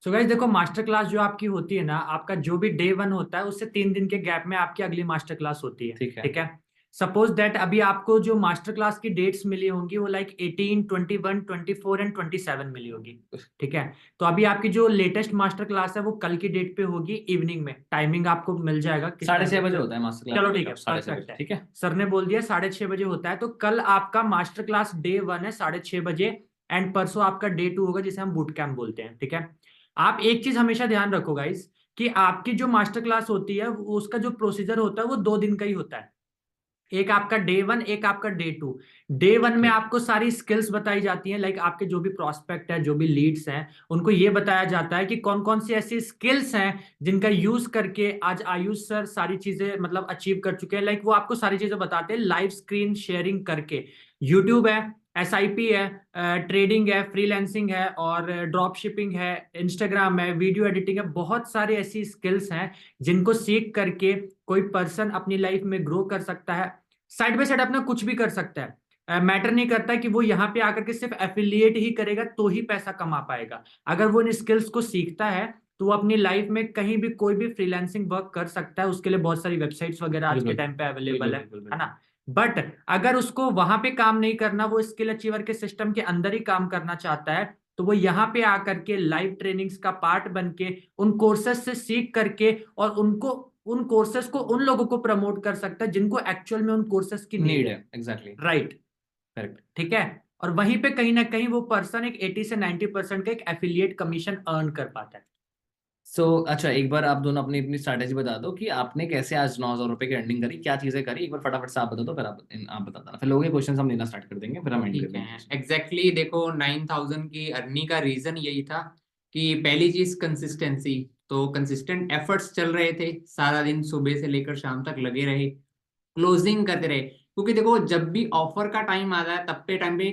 सो गाइस देखो, मास्टर क्लास जो आपकी होती है ना, आपका जो भी डे 1 होता है उससे 3 दिन के गैप में आपकी अगली मास्टर क्लास होती है। ठीक है। ठीक है, सपोज दैट अभी आपको जो मास्टर क्लास की डेट्स मिली होंगी वो लाइक 18, 21, 24 एंड 27 मिली होगी। ठीक है, तो अभी आपकी जो लेटेस्ट मास्टर क्लास है वो कल की डेट पे होगी, इवनिंग में। टाइमिंग आपको मिल जाएगा 6:30 बजे होता है मास्टर क्लास। चलो ठीक है, 6:30 परफेक्ट है। ठीक है। सर ने बोल दिया 6:30 बजे होता है, तो कल आपका मास्टर क्लास डे 1 है 6:30 बजे, एंड परसों आपका डे 2 होगा जिसे हम बूट कैंप बोलते हैं। ठीक है, आप एक चीज हमेशा ध्यान रखो गाइस कि आपकी जो मास्टर क्लास होती है उसका जो प्रोसीजर होता है वो 2 दिन का ही होता है। एक आपका डे 1, एक आपका डे 2। डे 1 में आपको सारी स्किल्स बताई जाती हैं, लाइक आपके जो भी प्रोस्पेक्ट है, जो भी लीड्स हैं, उनको ये बताया जाता है कि कौन कौन सी ऐसी स्किल्स हैं जिनका यूज करके आज आयुष सर सारी चीजें मतलब अचीव कर चुके हैं। लाइक वो आपको सारी चीजें बताते हैं लाइव स्क्रीन शेयरिंग करके। यूट्यूब है, एसआईपी है, ट्रेडिंग है, फ्रीलैंसिंग है, और ड्रॉप शिपिंग है, इंस्टाग्राम है, वीडियो एडिटिंग है। बहुत सारी ऐसी स्किल्स हैं जिनको सीख करके कोई पर्सन अपनी लाइफ में ग्रो कर सकता है। साइड बाय साइड अपना कुछ भी कर सकता है। मैटर नहीं करता कि वो यहाँ पे आकर के सिर्फ एफिलिएट ही करेगा तो ही पैसा कमा पाएगा। अगर वो इन स्किल्स को सीखता है तो वो अपनी लाइफ में कहीं भी कोई भी फ्रीलांसिंग वर्क कर सकता है। उसके लिए बहुत सारी वेबसाइट्स वगैरह आज के टाइम पे अवेलेबल है ना। बट अगर उसको वहां पे काम नहीं करना, वो स्किल अचीवर के सिस्टम के अंदर ही काम करना चाहता है, तो वो यहाँ पे आकर के लाइव ट्रेनिंग्स का पार्ट बन के उन कोर्सेज से सीख करके और उनको उन कोर्सेज को उन लोगों को प्रमोट कर सकता है जिनको एक्चुअल में उन कोर्सेज की नीड है। Exactly, right, correct. ठीक है। और वहीं पे कहीं ना कहीं वो पर्सन एक 80 से 90% का एक एफिलिएट कमीशन अर्न कर पाता है। अच्छा, एक बार आप दोनों अपनी अपनी स्ट्रैटेजी बता दो कि आपने कैसे आज 9,000 रुपए की अर्निंग करी, क्या चीजें करी। एक बार फटाफट से आप बता दो, फिर आप बता देना, फिर लोगों के क्वेश्चन हम लेना स्टार्ट कर देंगे, फिर हम एंड कर ठीक देंगे। है, एग्जैक्टली देखो 9,000 की अर्निंग का रीजन यही था कि पहली चीज कंसिस्टेंसी। तो कंसिस्टेंट एफर्ट्स चल रहे थे, सारा दिन सुबह से लेकर शाम तक लगे रहे, क्लोजिंग करते रहे। क्योंकि देखो जब भी ऑफर का टाइम आता है तब पे टाइम पे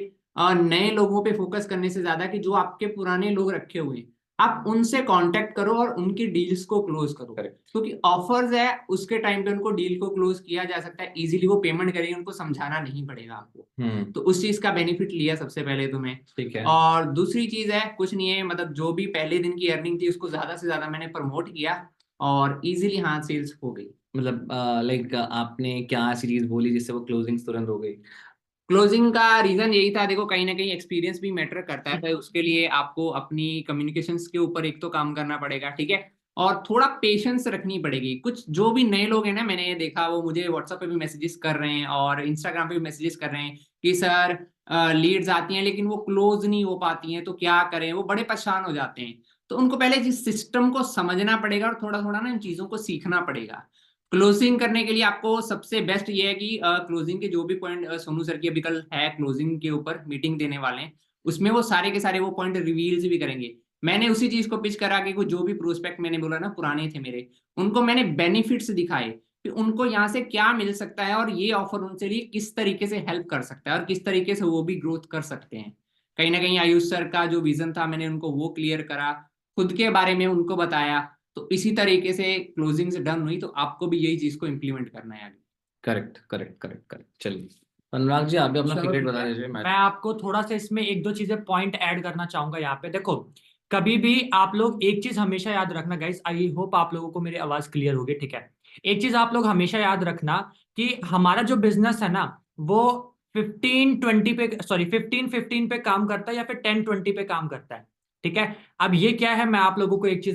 नए लोगों पे फोकस करने से ज्यादा कि जो आपके पुराने लोग रखे हुए हैं आप उनसे कांटेक्ट करो और उनकी डील्स को क्लोज करो। क्योंकि ऑफर्स है उसके टाइम पे उनको डील को क्लोज किया जा सकता है इजीली, वो पेमेंट करेंगे, उनको समझाना नहीं पड़ेगा आपको। तो उस चीज का बेनिफिट लिया सबसे पहले तुम्हें। ठीक है। और दूसरी चीज है कुछ नहीं है, मतलब जो भी पहले दिन की अर्निंग थी उसको ज्यादा से ज्यादा मैंने प्रमोट किया और इजीली हाँ सेल्स हो गई। मतलब लाइक आपने क्या ऐसी चीज बोली जिससे वो क्लोजिंग तुरंत हो गई? क्लोजिंग का रीजन यही था, देखो कहीं ना कहीं एक्सपीरियंस भी मैटर करता है, तो उसके लिए आपको अपनी कम्युनिकेशंस के ऊपर एक तो काम करना पड़ेगा, ठीक है, और थोड़ा पेशेंस रखनी पड़ेगी। कुछ जो भी नए लोग हैं ना, मैंने ये देखा वो मुझे व्हाट्सएप पे भी मैसेजेस कर रहे हैं और इंस्टाग्राम पे भी मैसेजेस कर रहे हैं कि सर लीड्स आती हैं लेकिन वो क्लोज नहीं हो पाती हैं, तो क्या करें, वो बड़े परेशान हो जाते हैं। तो उनको पहले जिस सिस्टम को समझना पड़ेगा और थोड़ा थोड़ा ना इन चीजों को सीखना पड़ेगा। क्लोजिंग करने के लिए आपको सबसे बेस्ट ये है कि क्लोजिंग के जो भी पॉइंट सोनू सर की अभी कल है क्लोजिंग के ऊपर मीटिंग देने वाले हैं, उसमें वो सारे के सारे वो पॉइंट रिवील्स भी करेंगे। मैंने उसी चीज को पिच करा कि जो भी प्रोस्पेक्ट मैंने बोला ना पुराने थे मेरे, उनको मैंने बेनिफिट्स दिखाए कि उनको यहाँ से क्या मिल सकता है और ये ऑफर उनसे लिए किस तरीके से हेल्प कर सकता है और किस तरीके से वो भी ग्रोथ कर सकते हैं। कहीं ना कहीं आयुष सर का जो विजन था मैंने उनको वो क्लियर करा, खुद के बारे में उनको बताया। तो इसी तरीके से क्लोजिंग से डन हुई, तो आपको भी यही चीज को इम्प्लीमेंट करना है आगे। Correct correct correct correct. चलिए अनुराग जी, आप भी अपना चलो सीक्रेट ठीक बता है। दीजिए। मैं आपको थोड़ा सा इसमें एक दो चीजें पॉइंट ऐड करना चाहूंगा यहाँ पे। देखो कभी भी आप लोग एक चीज हमेशा याद रखना गाइस, आई होप आप लोगों को मेरी आवाज क्लियर होगी, ठीक है। एक चीज आप लोग हमेशा याद रखना कि हमारा जो बिजनेस है ना वो 15-20 पे, सॉरी 15-15 पे काम करता है या फिर 10-20 पे काम करता है, ठीक है। अब ये क्या है, मैं आप लोगों को एक चीज